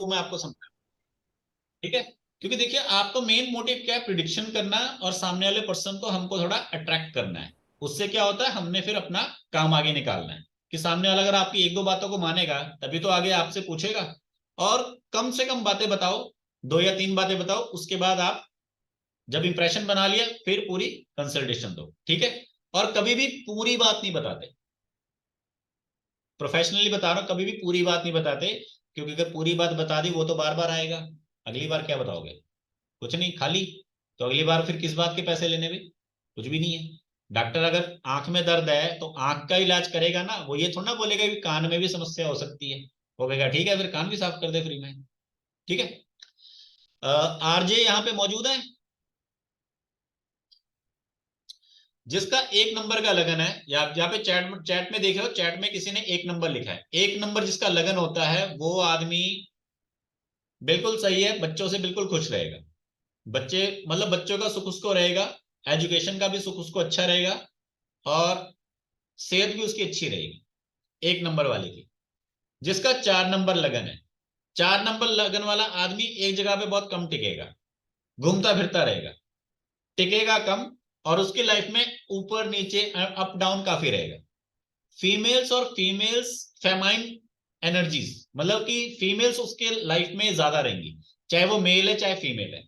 वो मैं आपको समझा, ठीक है। क्योंकि देखिए आपका मेन मोटिव क्या है, प्रिडिक्शन करना और सामने वाले पर्सन को हमको थोड़ा अट्रैक्ट करना है। उससे क्या होता है, हमने फिर अपना काम आगे निकालना है कि सामने वाला अगर आपकी एक दो बातों को मानेगा तभी तो आगे आपसे पूछेगा। और कम से कम बातें बताओ, दो या तीन बातें बताओ, उसके बाद आप जब इंप्रेशन बना लिया फिर पूरी कंसल्टेशन दो, ठीक है। और कभी भी पूरी बात नहीं बताते, प्रोफेशनली बता रहा हूं, कभी भी पूरी बात नहीं बताते। क्योंकि अगर पूरी बात बता दी वो तो बार बार आएगा, अगली बार क्या बताओगे, कुछ नहीं, खाली। तो अगली बार फिर किस बात के पैसे लेने भी, कुछ भी नहीं है। डॉक्टर अगर आंख में दर्द है तो आंख का इलाज करेगा ना, वो ये थोड़ा ना बोलेगा कि कान में भी समस्या हो सकती है। वो कहेगा ठीक है फिर कान भी साफ कर दे फ्री में, ठीक है। आरजे यहाँ पे मौजूद है, जिसका एक नंबर का लगन है, या आप यहाँ पे चैट चैट में देख रहे हो, चैट में किसी ने एक नंबर लिखा है। एक नंबर जिसका लगन होता है वो आदमी बिल्कुल सही है, बच्चों से बिल्कुल खुश रहेगा। बच्चे मतलब बच्चों का सुख उसको रहेगा, एजुकेशन का भी सुख उसको अच्छा रहेगा, और सेहत भी उसकी अच्छी रहेगी, एक नंबर वाले की। जिसका चार नंबर लगन है, चार नंबर लगन वाला आदमी एक जगह पे बहुत कम टिकेगा, घूमता फिरता रहेगा, टिकेगा कम, और उसकी लाइफ में ऊपर नीचे अप डाउन काफी रहेगा। फीमेल्स और फीमेल्स फेमाइन एनर्जीज, मतलब कि फीमेल्स उसके लाइफ में ज्यादा रहेंगी, चाहे वो मेल है चाहे फीमेल है।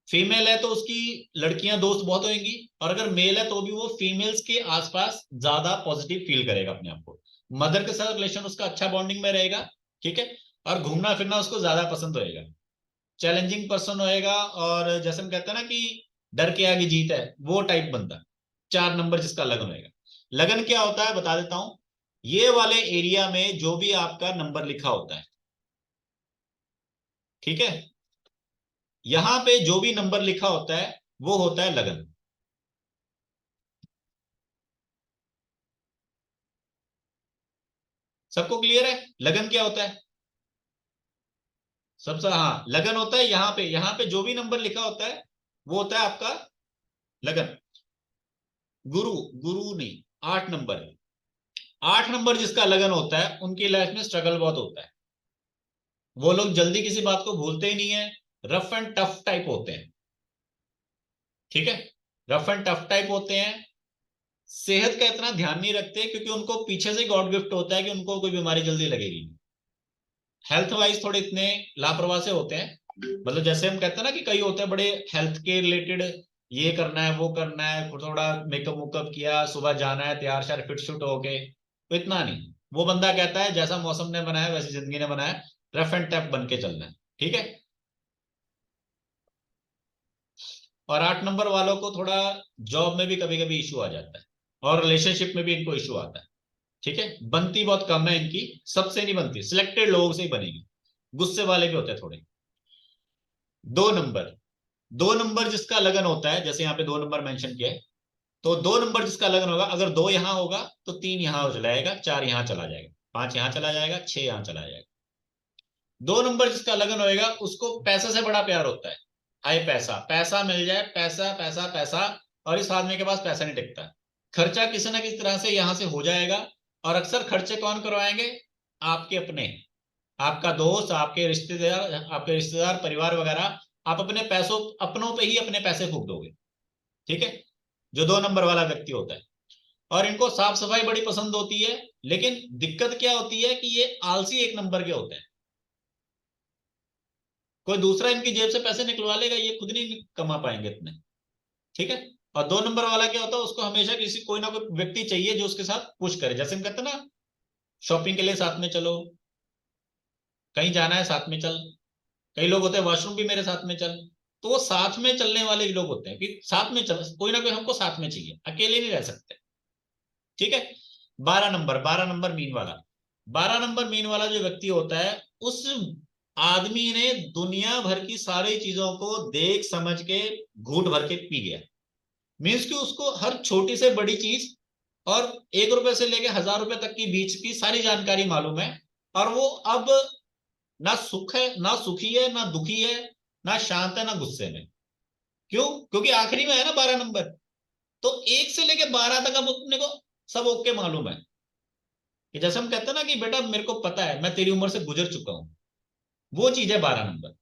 फीमेल है तो उसकी लड़कियां दोस्त बहुत होंगी, और अगर मेल है तो भी वो फीमेल्स के आसपास ज्यादा पॉजिटिव फील करेगा अपने आप को। मदर के साथ रिलेशन उसका अच्छा बॉन्डिंग में रहेगा, ठीक है। और घूमना फिरना उसको ज्यादा पसंद होएगा, चैलेंजिंग पर्सन होएगा, और जैसे हम कहते हैं ना कि डर के आगे जीत है, वो टाइप बंदा। चार नंबर जिसका लगन होएगा, लगन क्या होता है बता देता हूं। ये वाले एरिया में जो भी आपका नंबर लिखा होता है, ठीक है, यहां पे जो भी नंबर लिखा होता है वो होता है लगन। सबको क्लियर है लगन क्या होता है? सबसे, हाँ, लगन होता है यहाँ पे जो भी नंबर लिखा होता है वो होता है आपका लगन। गुरु, गुरु नहीं, आठ नंबर। आठ नंबर जिसका लगन होता है उनकी लाइफ में स्ट्रगल बहुत होता है। वो लोग जल्दी किसी बात को भूलते ही नहीं है, रफ एंड टफ टाइप होते हैं, ठीक है। रफ एंड टफ टाइप होते हैं, सेहत का इतना ध्यान नहीं रखते क्योंकि उनको पीछे से गॉड गिफ्ट होता है कि उनको कोई बीमारी जल्दी लगेगी। हेल्थ वाइज थोड़े इतने लापरवाह से होते हैं, मतलब जैसे हम कहते हैं ना कि कई होते हैं बड़े हेल्थ के रिलेटेड, ये करना है वो करना है, थोड़ा मेकअप मुकअप किया, सुबह जाना है तैयार श्यार फिट शुट होके, तो इतना नहीं। वो बंदा कहता है जैसा मौसम ने बनाया वैसी जिंदगी ने बनाया, रफ एंड टफ बन के चलना है, ठीक है। और आठ नंबर वालों को थोड़ा जॉब में भी कभी कभी इशू आ जाता है, और रिलेशनशिप में भी इनको इशू आता है, ठीक है। बनती बहुत कम है इनकी, सबसे नहीं बनती, सिलेक्टेड लोगों से ही बनेगी। गुस्से वाले भी होते हैं थोड़े। दो नंबर, दो नंबर जिसका लगन होता है, जैसे यहाँ पे दो नंबर मेंशन किया है, तो दो नंबर जिसका लगन होगा, अगर दो यहां होगा तो तीन यहां हो जाएगा, चार यहां चला जाएगा, पांच यहां चला जाएगा, छह यहां चला जाएगा। दो नंबर जिसका लगन होएगा उसको पैसे से बड़ा प्यार होता है। आए पैसा, पैसा मिल जाए, पैसा पैसा पैसा, और इस आदमी के पास पैसा नहीं टिकता। खर्चा किसी ना किसी तरह से यहां से हो जाएगा, और अक्सर खर्चे कौन करवाएंगे? आपके अपने, आपका दोस्त, आपके रिश्तेदार परिवार वगैरह। आप अपने पैसों, अपनों पे ही अपने पैसे फूक दोगे, ठीक है, जो दो नंबर वाला व्यक्ति होता है। और इनको साफ सफाई बड़ी पसंद होती है, लेकिन दिक्कत क्या होती है कि ये आलसी एक नंबर के होते हैं। कोई दूसरा इनकी जेब से पैसे निकलवा लेगा, ये खुद नहीं कमा पाएंगे इतने, ठीक है। और दो नंबर वाला क्या होता है, उसको हमेशा किसी कोई ना कोई व्यक्ति चाहिए जो उसके साथ पुश करे, जैसे हम कहते हैं ना, शॉपिंग के लिए साथ में चलो, कहीं जाना है साथ में चल। कई लोग होते हैं वॉशरूम भी मेरे साथ में चल। तो वो साथ में चलने वाले लोग होते हैं कि साथ में चल, कोई ना कोई हमको साथ में चाहिए, अकेले नहीं रह सकते, ठीक है। बारह नंबर, बारह नंबर मीन वाला, बारह नंबर मीन वाला जो व्यक्ति होता है, उस आदमी ने दुनिया भर की सारी चीजों को देख समझ के घूंट भर के पी गया। मीन्स कि उसको हर छोटी से बड़ी चीज, और एक रुपए से लेके 1,000 रुपए तक की बीच की सारी जानकारी मालूम है। और वो अब ना सुख है, ना सुखी है, ना दुखी है, ना शांत है, ना गुस्से में। क्यों? क्योंकि आखिरी में है ना 12 नंबर। तो एक से लेके 12 तक अब अपने को सब ओके मालूम है, कि जैसे हम कहते हैं ना कि बेटा मेरे को पता है, मैं तेरी उम्र से गुजर चुका हूं, वो चीज है 12 नंबर।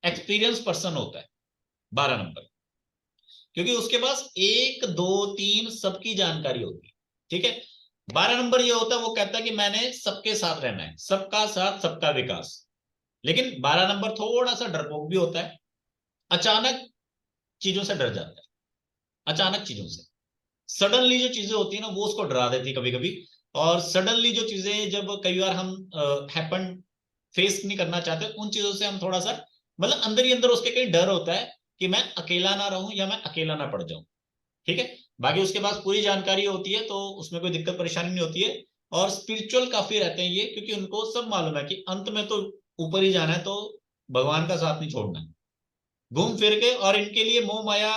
एक्सपीरियंस पर्सन होता है 12 नंबर, क्योंकि उसके पास 1 2 3 सबकी जानकारी होती है। ठीक है, 12 नंबर ये होता है, वो कहता है कि मैंने सबके साथ रहना है, सबका साथ सबका विकास। लेकिन 12 नंबर थोड़ा सा डरपोक भी होता है, अचानक चीजों से डर जाता है, अचानक चीजों से। सडनली जो चीजें होती है ना वो उसको डरा देती है कभी कभी। और सडनली जो चीजें जब कई बार हम हैपन फेस नहीं करना चाहते, उन चीजों से हम थोड़ा सा मतलब अंदर ही अंदर उसके कहीं डर होता है कि मैं अकेला ना रहूं या मैं अकेला ना पड़ जाऊं। ठीक है, बाकी उसके पास पूरी जानकारी होती है, तो उसमें कोई दिक्कत परेशानी नहीं होती है। और स्पिरिचुअल काफी रहते हैं ये, क्योंकि उनको सब मालूम है कि अंत में तो ऊपर ही जाना है, तो भगवान का साथ नहीं छोड़ना है घूम फिर के। और इनके लिए मोह माया,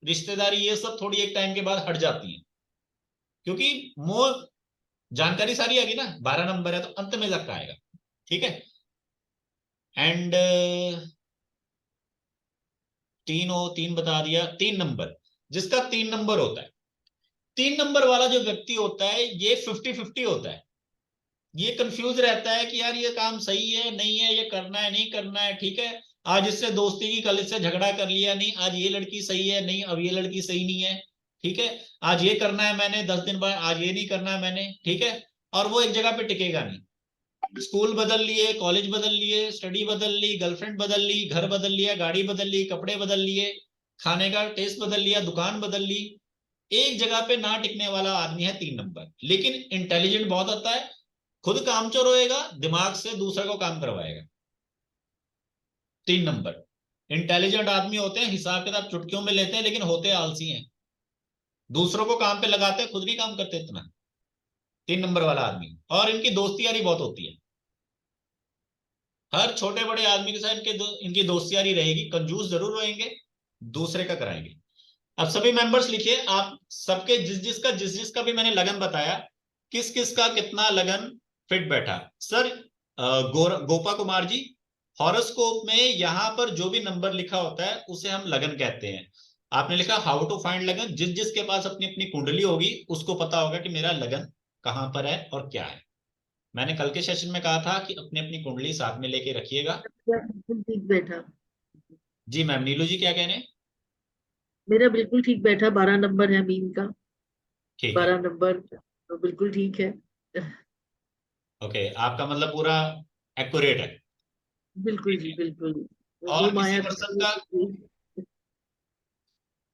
रिश्तेदारी, ये सब थोड़ी एक टाइम के बाद हट जाती है, क्योंकि मोह, जानकारी सारी आएगी ना, 12 नंबर है तो अंत में जाकर आएगा। ठीक है, एंड तीन बता दिया। 3 नंबर, जिसका 3 नंबर होता है, 3 नंबर वाला जो व्यक्ति होता है ये 50-50 होता है। ये कंफ्यूज रहता है कि यार ये काम सही है नहीं है, ये करना है नहीं करना है। ठीक है, आज इससे दोस्ती की, कल इससे झगड़ा कर लिया, नहीं आज ये लड़की सही है, नहीं अब ये लड़की सही नहीं है। ठीक है, आज ये करना है मैंने 10 दिन बाद, आज ये नहीं करना है मैंने। ठीक है, और वो एक जगह पे टिकेगा नहीं। स्कूल बदल लिए, कॉलेज बदल लिए, स्टडी बदल ली, गर्लफ्रेंड बदल ली, घर बदल लिया, गाड़ी बदल ली, कपड़े बदल लिए, खाने का टेस्ट बदल लिया, दुकान बदल ली। एक जगह पे ना टिकने वाला आदमी है 3 नंबर। लेकिन इंटेलिजेंट बहुत होता है, खुद कामचोर होएगा, दिमाग से दूसरे को काम करवाएगा। 3 नंबर इंटेलिजेंट आदमी होते हैं, हिसाब किताब चुटकियों में लेते हैं, लेकिन होते आलसी हैं, दूसरों को काम पे लगाते हैं, खुद नहीं काम करते इतना। 3 नंबर वाला आदमी, और इनकी दोस्ती यारी बहुत होती है, हर छोटे बड़े आदमी के साथ इनकी दोस्ती यारी रहेगी। कंजूस जरूर रहेंगे, दूसरे का कराएंगे। अब सभी मेंबर्स लिखिए, आप सबके जिस जिसका भी मैंने लगन बताया, किस किस का कितना लगन फिट बैठा। सर गोपा कुमार जी, हॉरोस्कोप में यहाँ पर जो भी नंबर लिखा होता है उसे हम लगन कहते हैं। आपने लिखा हाउ टू फाइंड लगन, जिस जिसके पास अपनी अपनी कुंडली होगी उसको पता होगा कि मेरा लगन कहाँ पर है और क्या है। मैंने कल के सेशन में कहा था कि अपनी अपनी कुंडली साथ में लेके रखिएगा। बिल्कुल ठीक बैठा। जी मैम, नीलू जी क्या कह रहे हैं? मेरा बिल्कुल ठीक बैठा, 12 नंबर है मीन का। ठीक है, 12 नंबर तो बिल्कुल ठीक है। ओके, आपका मतलब पूरा एक्यूरेट है। बिल्कुल ठीक जी है, बिल्कुल। वो और किसी माया पर्सन का, की-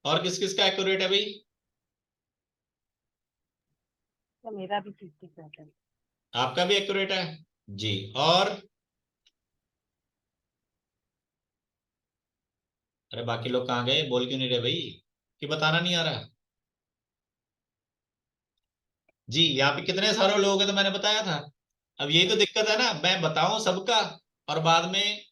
और किस किस का एक्यूरेट है भाई? तो मेरा भी ठीक ठीक बैठा है। आपका भी एक्यूरेट है जी। और अरे बाकी लोग कहाँ गए, बोल क्यों नहीं रहे भाई, कि बताना नहीं आ रहा? जी, यहाँ पे कितने सारे लोग हैं तो मैंने बताया था। अब यही तो दिक्कत है ना, मैं बताऊं सबका और बाद में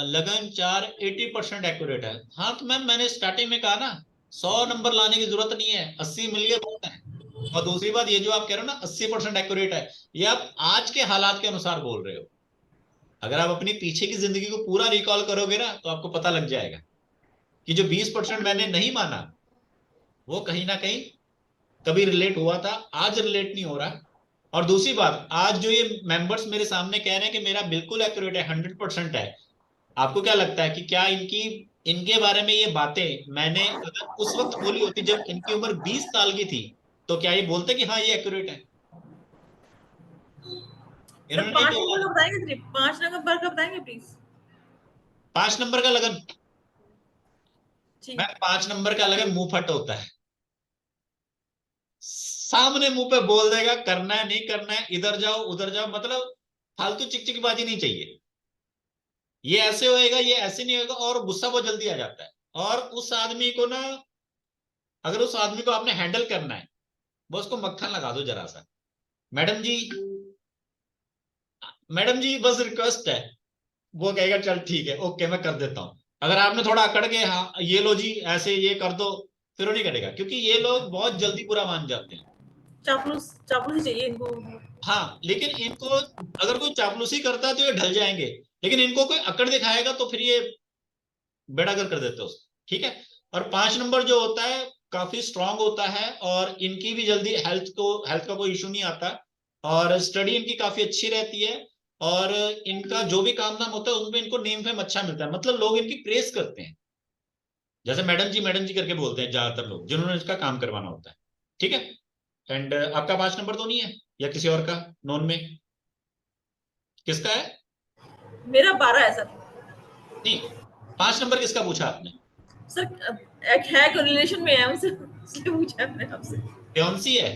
लगन 4 80% एक्यूरेट है। हाँ तो मैम मैंने स्टार्टिंग में कहा ना, 100 नंबर लाने की जरूरत नहीं है, 80 मिल गए बहुत है। और दूसरी बात, ये जो आप कह रहे हो ना 80% एक्यूरेट है, ये आप आज के हालात के अनुसार बोल रहे हो। अगर आप अपनी पीछे की जिंदगी को पूरा रिकॉल करोगे ना तो आपको पता लग जाएगा कि जो 20% मैंने नहीं माना, वो कहीं ना कहीं कभी रिलेट हुआ था, आज रिलेट नहीं हो रहा। और दूसरी बात, आज जो ये मेंबर्स मेरे सामने कह रहे हैं कि मेरा बिल्कुल एक्यूरेट है, 100% है, आपको क्या लगता है कि क्या इनकी, इनके बारे में ये बातें मैंने अगर उस वक्त बोली होती जब इनकी उम्र 20 साल की थी, तो क्या ये बोलते कि हाँ ये एक्यूरेट है? सर इन्होंने नहीं 5 नंबर बोला। का बताएंगे, सिर्फ 5 नंबर का बताएंगे प्लीज। 5 नंबर का लगन, मैं जी। 5 नंबर का लगन मुंह फट होता है, सामने मुंह पे बोल देगा, करना है नहीं करना है, इधर जाओ उधर जाओ, मतलब फालतू चिकचिकबाजी नहीं चाहिए। ये ऐसे होएगा, ये ऐसे नहीं होएगा, और गुस्सा बहुत जल्दी आ जाता है। और उस आदमी को ना, अगर उस आदमी को आपने हैंडल करना है, बस उसको मक्खन लगा दो जरा सा, मैडम जी, मैडम जी बस रिक्वेस्ट है, वो कहेगा चल ठीक है ओके मैं कर देता हूँ। अगर आपने थोड़ा अकड़ के हाँ ये लो जी ऐसे ये कर दो, फिर वो नहीं करेगा, क्योंकि ये लोग बहुत जल्दी बुरा मान जाते हैं। चापलूस चापलूस ही चाहिए इनको। हाँ लेकिन इनको, अगर कोई चापलूसी करता है तो ये ढल जाएंगे, लेकिन इनको कोई अकड़ दिखाएगा तो फिर ये बेड़ागर कर देते हो उसको। ठीक है, और 5 नंबर जो होता है काफी स्ट्रांग होता है, और इनकी भी जल्दी हेल्थ का कोई इशू नहीं आता, और स्टडी इनकी काफी अच्छी रहती है। और इनका जो भी काम धाम होता है उनमें इनको नेम फेम अच्छा मिलता है, मतलब लोग इनकी प्रेस करते हैं, जैसे मैडम जी करके बोलते हैं ज्यादातर लोग जिन्होंने इसका काम करवाना होता है। ठीक है। एंड आपका 5 नंबर तो नहीं है, या किसी और का नॉन में किसका है? मेरा 12 है सर। नहीं, 5 नंबर किसका पूछा आपने? सर एक है रिलेशन में है हमसे, इसलिए पूछा है मैंने आपसे। फ्योंसी है?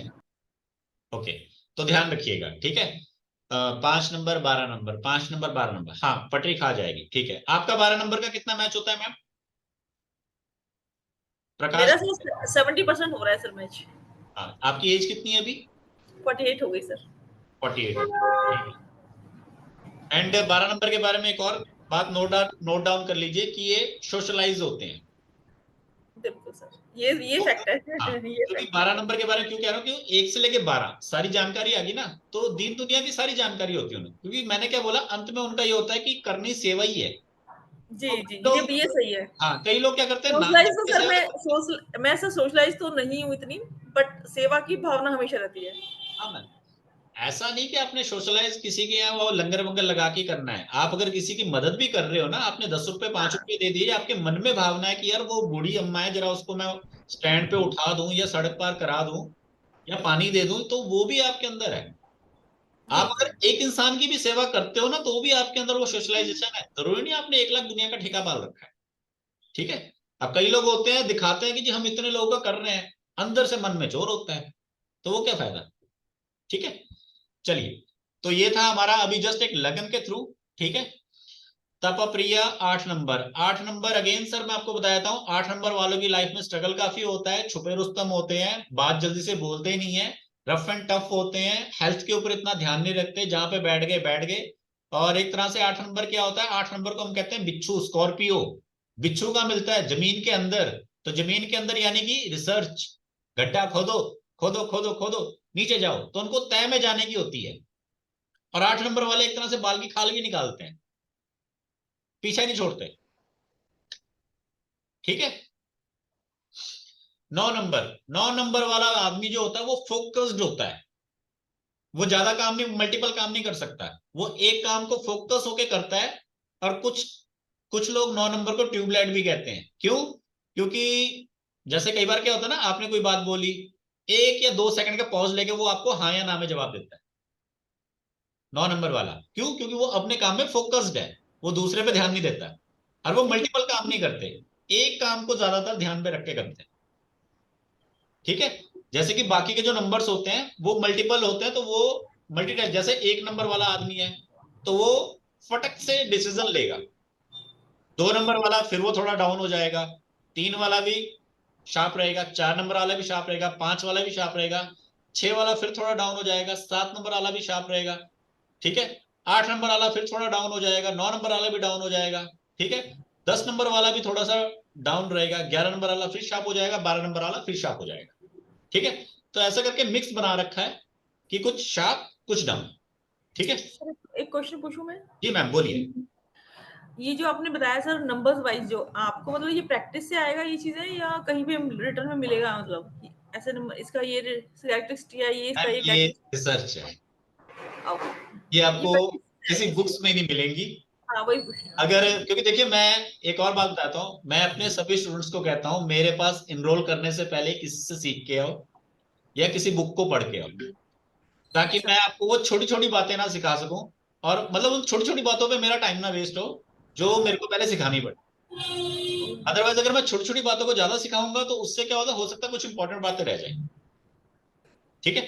ओके, तो ध्यान रखिएगा, ठीक है। 5 नंबर 12 नंबर, 5 नंबर 12 नंबर, हाँ पटरी खा जाएगी। ठीक है, आपका 12 नंबर का कितना मैच होता है मैम प्रकाश? मेरा सर 70% हो रहा है सर मैच। हाँ, आपकी एज कितनी है अभी? 48 हो गई सर। 48 हो गई, ठीक है। एंड 12 नंबर के बारे में एक और बात नोट डाउन कर लीजिए कि ये सोशलाइज होते हैं। बिल्कुल सर, ये तो फैक्ट है। हाँ, ये क्योंकि फैक्ट है। 12 नंबर के बारे में क्यों कह रहा हूँ, क्योंकि 1 से लेके 12 सारी जानकारी आ गई ना, तो दीन दुनिया की सारी जानकारी होती है उन्हें, क्योंकि मैंने क्या बोला, अंत में उनका ये होता है कि करनी सेवा ही है। जी तो जी, तो ये सही है। हाँ, कई लोग क्या करते हैं नाम सोशलाइज तो देते सर सेवा। मैं सर सोशलाइज तो नहीं हूँ इतनी, बट सेवा की भावना हमेशा रहती है। हाँ मैम, ऐसा नहीं कि आपने सोशलाइज किसी के यहाँ वो लंगर वंगर लगा के करना है। आप अगर किसी की मदद भी कर रहे हो ना, आपने 10 रुपए 5 रुपए हाँ दे दिए, आपके मन में भावना है कि यार वो बूढ़ी अम्मा है, जरा उसको मैं स्टैंड पे उठा दूं या सड़क पार करा दूं या पानी दे दूं, तो वो भी आपके अंदर है। जी आप जी। अगर एक इंसान की भी सेवा करते हो ना, तो भी आपके अंदर वो सोशलाइजेशन है। जरूरी नहीं आपने 1 लाख दुनिया का ठेका पाल रखा है। ठीक है। अब कई लोग होते हैं दिखाते हैं कि जी हम इतने लोगों का कर रहे हैं, अंदर से मन में चोर होता है, तो वो क्या फायदा। ठीक है, चलिए। तो ये था हमारा अभी जस्ट एक लगन के थ्रू। ठीक है। तपप्रिया 8 नंबर, 8 नंबर अगेन सर मैं आपको बताता हूँ, 8 नंबर वालों की लाइफ में स्ट्रगल काफी होता है, छुपे रुस्तम होते हैं, बात जल्दी से बोलते ही नहीं है, रफ एंड टफ होते हैं, हेल्थ के ऊपर इतना ध्यान नहीं रखते, जहां पे बैठ गए बैठ गए। और एक तरह से 8 नंबर क्या होता है, 8 नंबर को हम कहते हैं बिच्छू, स्कॉर्पियो। बिच्छू का मिलता है जमीन के अंदर, तो जमीन के अंदर यानी कि रिसर्च, गड्ढा खोदो खोदो खोदो खोदो, नीचे जाओ, तो उनको तय में जाने की होती है। और 8 नंबर वाले एक तरह से बाल की खाल भी निकालते हैं, पीछा नहीं छोड़ते। ठीक है। 9 नंबर, 9 नंबर वाला आदमी जो होता है वो फोकस्ड होता है, वो ज्यादा काम नहीं, मल्टीपल काम नहीं कर सकता, वो एक काम को फोकस होके करता है। और कुछ कुछ लोग 9 नंबर को ट्यूबलाइट भी कहते हैं, क्यों? क्योंकि जैसे कई बार क्या होता है ना, आपने कोई बात बोली, 1 या 2 सेकंड का पॉज लेके वो आपको हाँ या ना में जवाब देता है 9 नंबर वाला। क्यों? क्योंकि वो अपने काम में फोकस्ड है, वो दूसरे पे ध्यान नहीं देता। और वो मल्टीपल काम नहीं करते, एक काम को ज्यादातर ध्यान पे रख के करते हैं। ठीक है। जैसे कि बाकी के जो नंबर्स होते हैं वो मल्टीपल होते हैं, तो वो मल्टीटास्क, जैसे 1 नंबर वाला आदमी है तो वो फटक से डिसीजन लेगा, 2 नंबर वाला फिर वो थोड़ा डाउन हो जाएगा, 3 वाला भी शार्प रहेगा, 4 नंबर वाला भी शार्प रहेगा, 5 वाला भी शार्प रहेगा, 6 वाला फिर थोड़ा डाउन हो जाएगा, 7 नंबर वाला भी शार्प रहेगा। ठीक है। 8 नंबर वाला फिर थोड़ा डाउन हो जाएगा, 9 नंबर वाला भी डाउन हो जाएगा। ठीक है। 10 नंबर वाला भी थोड़ा सा डाउन रहेगा, 11 नंबर वाला फिर शार्प हो जाएगा, 12 नंबर वाला फिर शार्प हो जाएगा। ठीक है। तो ऐसा करके मिक्स बना रखा है कि कुछ शार्प कुछ डाउन। ठीक है। सर एक क्वेश्चन पूछूं मैं? जी मैम बोलिए। ये जो आपने बताया सर नंबर्स वाइज, जो आपको मतलब ये प्रैक्टिस से आएगा ये चीजें, या कहीं पे रिटर्न में मिलेगा, मतलब ऐसे नंबर इसका ये कैरेक्टरिस्टिक है, ये इसका मैम ये ये कैरेक्टरिस्टिक? रिसर्च है, ओके। ये ये आपको किसी प्रैक्टिस। बुक्स में नहीं मिलेंगी। हाँ वही पूछ रही अगर, हूँ। क्योंकि देखिए मैं एक और बात बताता हूँ, मैं अपने सभी स्टूडेंट्स को कहता हूँ मेरे पास इनरोल करने से पहले किसी से सीख के आओ या किसी बुक को पढ़ के आओ, ताकि अच्छा। मैं आपको वो छोटी छोटी बातें ना सिखा सकूं, और मतलब उन छोटी छोटी बातों पे मेरा टाइम ना वेस्ट हो जो मेरे को पहले सिखानी पड़े। अदरवाइज अगर मैं छोटी छोटी बातों को ज्यादा सिखाऊंगा तो उससे क्या होता, हो सकता है कुछ इंपॉर्टेंट बातें रह जाए। ठीक है।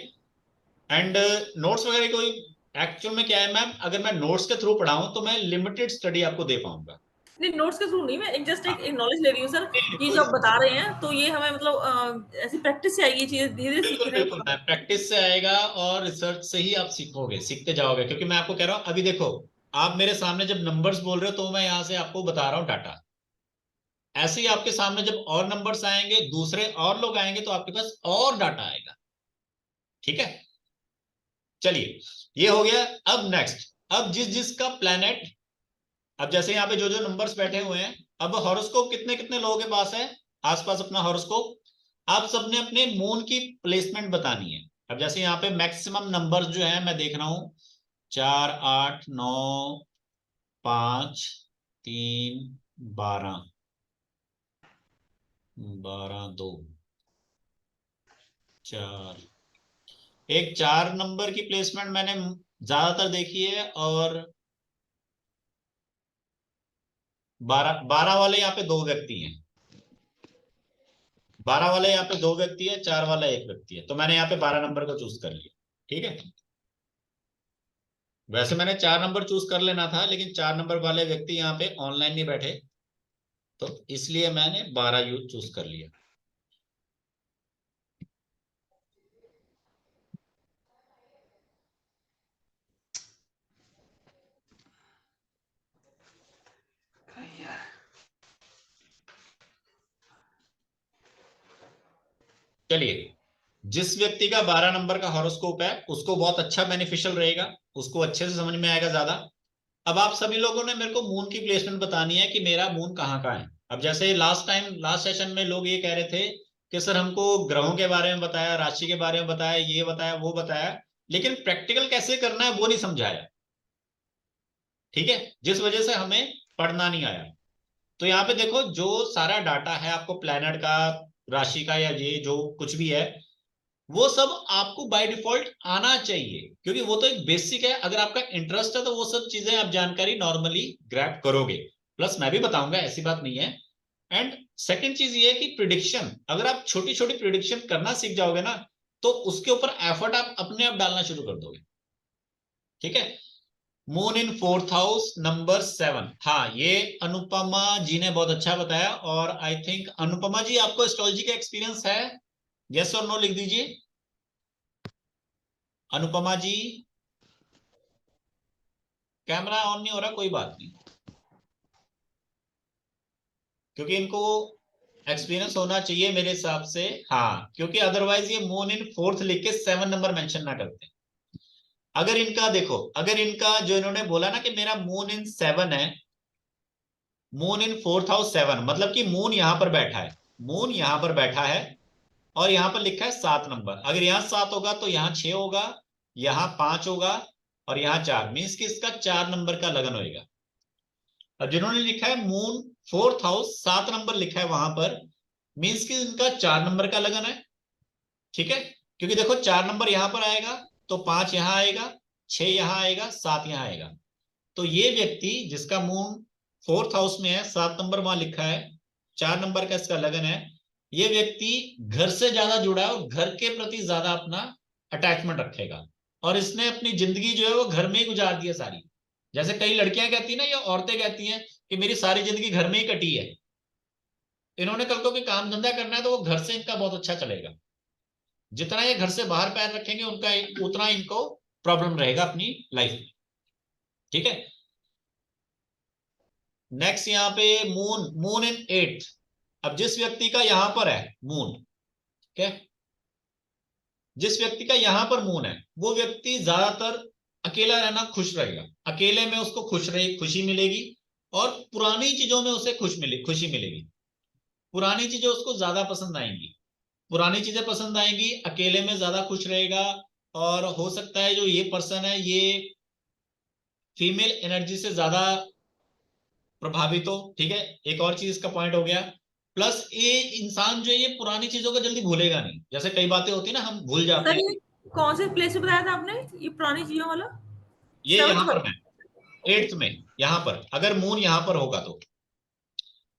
एंड नोट्स वगैरह कोई, एक्चुअल में क्या है मैम, अगर मैं नोट्स के थ्रू पढ़ाऊं तो मैं लिमिटेड स्टडी आपको दे पाऊंगा। नहीं नोट्स के थ्रू नहीं, मैं एक जस्ट हाँ, एक नॉलेज ले रही हूँ सर। ये कोई जो आप बता रहे हैं तो ये हमें मतलब ऐसी प्रैक्टिस से आएगी, ये चीजें धीरे धीरे बिल्कुल सीखने बिल्कुल में। मैम, प्रैक्टिस से आएगा और रिसर्च से ही आप सीखोगे, सीखते जाओगे। क्योंकि मैं आपको कह रहा हूं, अभी देखो आप मेरे सामने जब नंबर्स बोल रहे हो तो मैं यहां से आपको बता रहा हूँ डाटा, ऐसे ही आपके सामने जब और नंबर्स आएंगे, दूसरे और लोग आएंगे, तो आपके पास और डाटा आएगा। ठीक है। चलिए, ये हो गया। अब नेक्स्ट, अब जिस जिसका प्लेनेट, अब जैसे यहाँ पे जो जो नंबर्स बैठे हुए हैं, अब हॉरोस्कोप कितने कितने लोगों के पास है आसपास अपना हॉरोस्कोप, आप सबने अपने मून की प्लेसमेंट बतानी है। अब जैसे यहाँ पे मैक्सिमम नंबर्स जो है मैं देख रहा हूं 4 8 9 5 3 12 12 2 4। एक 4 नंबर की प्लेसमेंट मैंने ज्यादातर देखी है, और 12 वाले यहाँ पे 2 व्यक्ति हैं। 12 वाले यहाँ पे 2 व्यक्ति है, 4 वाला 1 व्यक्ति है, तो मैंने यहाँ पे 12 नंबर को चूज कर लिया। ठीक है, वैसे मैंने 4 नंबर चूज कर लेना था, लेकिन 4 नंबर वाले व्यक्ति यहाँ पे ऑनलाइन नहीं बैठे, तो इसलिए मैंने 12 यूज चूज कर लिया। चलिए, जिस व्यक्ति का 12 नंबर का हॉरोस्कोप है उसको बहुत अच्छा बेनिफिशियल रहेगा, उसको अच्छे से समझ में आएगा ज्यादा। अब आप सभी लोगों ने मेरे को मून की प्लेसमेंट बतानी है कि मेरा मून कहाँ का है। अब जैसे लास्ट सेशन में लोग ये कह रहे थे कि सर हमको ग्रहों के बारे में बताया, राशि के बारे में बताया, ये बताया वो बताया, लेकिन प्रैक्टिकल कैसे करना है वो नहीं समझाया। ठीक है, जिस वजह से हमें पढ़ना नहीं आया। तो यहाँ पे देखो, जो सारा डाटा है आपको प्लैनेट का, राशि का, या ये जो कुछ भी है, वो सब आपको बाय डिफॉल्ट आना चाहिए, क्योंकि वो तो एक बेसिक है। अगर आपका इंटरेस्ट है तो वो सब चीजें आप जानकारी नॉर्मली ग्रैब करोगे, प्लस मैं भी बताऊंगा, ऐसी बात नहीं है। एंड सेकंड चीज ये है कि प्रिडिक्शन, अगर आप छोटी छोटी प्रिडिक्शन करना सीख जाओगे ना, तो उसके ऊपर एफर्ट आप अपने आप डालना शुरू कर दोगे। ठीक है, moon in 4th house number 7। हाँ, ये अनुपमा जी ने बहुत अच्छा बताया, और आई थिंक अनुपमा जी आपको एस्ट्रोलॉजी का एक्सपीरियंस है? यस और नो लिख दीजिए। अनुपमा जी, कैमरा ऑन नहीं हो रहा, कोई बात नहीं, क्योंकि इनको एक्सपीरियंस होना चाहिए मेरे हिसाब से। हाँ, क्योंकि अदरवाइज ये मून इन 4th लिख के 7 नंबर मेंशन ना करते। अगर इनका देखो, अगर इनका जो इन्होंने बोला ना कि मेरा मून इन 7 है, मून इन 4th हाउस 7, मतलब कि मून यहां पर बैठा है, मून यहां पर बैठा है, और यहां पर लिखा है 7 नंबर। अगर यहां 7 होगा तो यहां 6 होगा, यहां 5 होगा, और यहां 4, मीन्स कि इसका 4 नंबर का लगन होगा। और जिन्होंने लिखा है मून 4th हाउस 7 नंबर लिखा है वहां पर, मीन्स कि इनका 4 नंबर का लगन है। ठीक है, क्योंकि देखो 4 नंबर यहां पर आएगा, तो 5 यहां आएगा, 6 यहां आएगा, 7 यहां आएगा। तो ये व्यक्ति जिसका मून 4th हाउस में है, 7 नंबर वहां लिखा है, 4 नंबर का इसका लगन है, ये व्यक्ति घर से ज्यादा जुड़ा है और घर के प्रति ज्यादा अपना अटैचमेंट रखेगा। और इसने अपनी जिंदगी जो है वो घर में ही गुजार दी है सारी। जैसे कई लड़कियां कहती है ना, या औरतें कहती हैं कि मेरी सारी जिंदगी घर में ही कटी है, इन्होंने कल को कोई काम धंधा करना है तो वो घर से इनका बहुत अच्छा चलेगा। जितना ये घर से बाहर पैर रखेंगे उनका उतना इनको प्रॉब्लम रहेगा अपनी लाइफ में। ठीक है, नेक्स्ट यहाँ पे मून, मून इन 8। अब जिस व्यक्ति का यहां पर है मून, ठीक है, जिस व्यक्ति का यहां पर मून है, वो व्यक्ति ज्यादातर अकेला रहना खुश रहेगा, अकेले में उसको खुशी मिलेगी, और पुरानी चीजों में उसे खुशी मिलेगी। पुरानी चीजें उसको ज्यादा पसंद आएंगी, पुरानी चीजें पसंद आएंगी, अकेले में ज्यादा खुश रहेगा। और हो सकता है जो ये पर्सन है ये फीमेल एनर्जी से ज्यादा प्रभावित हो। ठीक है, एक और चीज इसका पॉइंट हो गया। प्लस ये इंसान जो है ये पुरानी चीजों को जल्दी भूलेगा नहीं, जैसे कई बातें होती है ना हम भूल जाते सर हैं। ये कौन से प्लेस से बताया था आपने, ये पुरानी चीजों वाला? ये यहाँ 7th पर पर? है, 8th में, यहाँ पर अगर मून यहाँ पर होगा तो,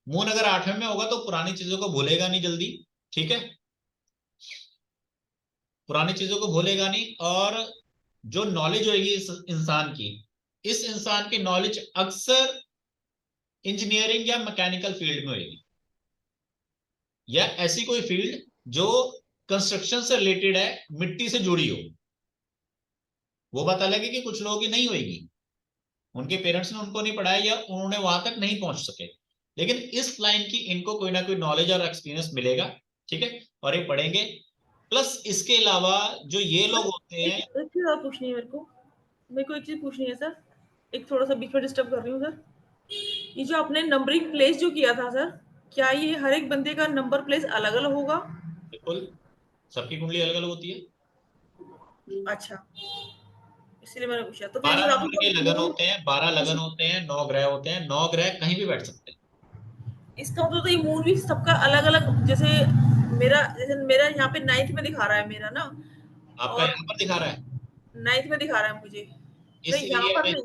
मून अगर 8वें में होगा तो पुरानी चीजों को भूलेगा नहीं जल्दी। ठीक है, पुरानी चीजों को भूलेगा नहीं, और जो नॉलेज होगी इस इंसान की, इस इंसान की नॉलेज अक्सर इंजीनियरिंग या मैकेनिकल फील्ड में होगी, या ऐसी कोई फील्ड जो कंस्ट्रक्शन से रिलेटेड है, मिट्टी से जुड़ी हो। वो बात अलग है कि कुछ लोगों की नहीं होगी, उनके पेरेंट्स ने उनको नहीं पढ़ाया, या उन्होंने वहां तक नहीं पहुंच सके, लेकिन इस लाइन की इनको कोई ना कोई नॉलेज और एक्सपीरियंस मिलेगा। ठीक है, और ये पढ़ेंगे। प्लस इसके अलावा जो ये लोग होते एक हैं, एक चीज और पूछनी है मेरे को एक चीज पूछनी है सर। एक थोड़ा सा बीच में डिस्टर्ब कर रही हूँ सर। ये जो आपने नंबरिंग प्लेस जो किया था सर, क्या ये हर एक बंदे का नंबर प्लेस अलग अलग होगा? बिल्कुल सबकी कुंडली अलग अलग होती है। अच्छा, इसलिए मैंने पूछा। तो फिर 12 इसमें आप नंबर के लगन होते हैं, 12 लगन इस- होते हैं, 9 ग्रह होते हैं, 9 ग्रह कहीं भी बैठ सकते हैं। इसका मतलब तो ये मून भी सबका अलग अलग, जैसे मेरा यहाँ पे 9th में दिखा रहा है मेरा ना, आपका और यहाँ पर दिखा रहा है 9th में दिखा रहा है मुझे। इस नहीं यहाँ एरिया पर में। नहीं,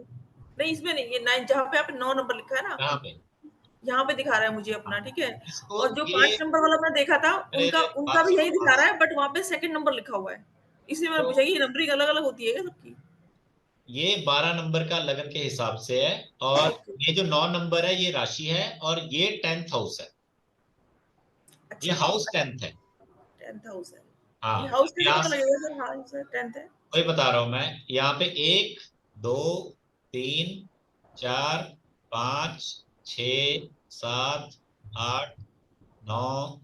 नहीं इसमें नहीं, ये 9 जहाँ पे आप 9 नंबर लिखा है ना, कहाँ पे? यहाँ पे दिखा रहा है मुझे हाँ, अपना, ठीक है। इसको और जो ये 5 नंबर वाला मैं देखा था, अरे उनका उनका बात भी सुनो यही दिखा बात रहा सुनो। है, बट वहाँ पे सेकंड नंबर लिखा हुआ है। इसलिए मैंने तो पूछा कि ये नंबरिंग अलग अलग होती है क्या सबकी? ये 12 नंबर का लगन के हिसाब से है, और ओके, ये जो 9 नंबर है ये राशि है, और ये 10th हाउस है। ये अच्छा। हाउस 10th है। 10th हाउस है। ये हाँ, हाउस अब कैसे यहाँ पता से लगेगा सर? हाँ सर, 10th है। वही बता रहा हूं मैं, यहाँ पे 1 2 3 4 5 6 7 8 9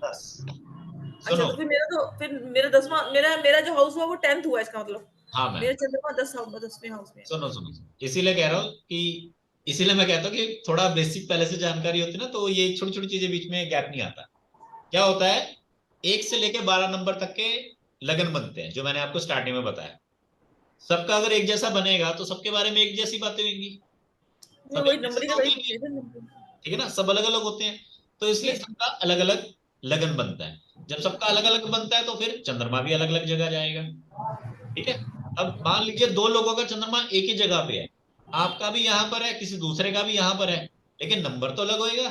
10। अच्छा, सुनो। तो फिर मेरा 10वां, मेरा मेरा जो हाउस हुआ वो 10th हुआ, इसका मतलब हाँ मैं मेरा चंद्रमा 10वें हाउस में है। सुनो सुनो सुनो। इसीलिए कह रहा हूँ कि इसीलिए मैं कहता हूँ कि थोड़ा बेसिक पहले से जानकारी होती है ना, तो ये छोटी छोटी चीजें बीच में गैप नहीं आता। क्या होता है, 1 से लेके 12 नंबर तक के लगन बनते हैं, जो मैंने आपको स्टार्टिंग में बताया। सबका अगर एक जैसा बनेगा तो सबके बारे में एक जैसी बातें होंगी, नहीं, सब वही एक जैसे नंबरिंग तो का, वही होंगे पूछ नहीं। रही थी नंबरिंग। ठीक है ना, सब अलग अलग होते हैं, तो इसलिए नहीं, सबका अलग अलग लगन बनता है। जब सबका अलग अलग बनता है तो फिर चंद्रमा भी अलग अलग जगह जाएगा। ठीक है। अब मान लीजिए दो लोगों का चंद्रमा एक ही जगह पे है, आपका भी यहाँ पर है, किसी दूसरे का भी यहाँ पर है, लेकिन नंबर तो अलग होएगा।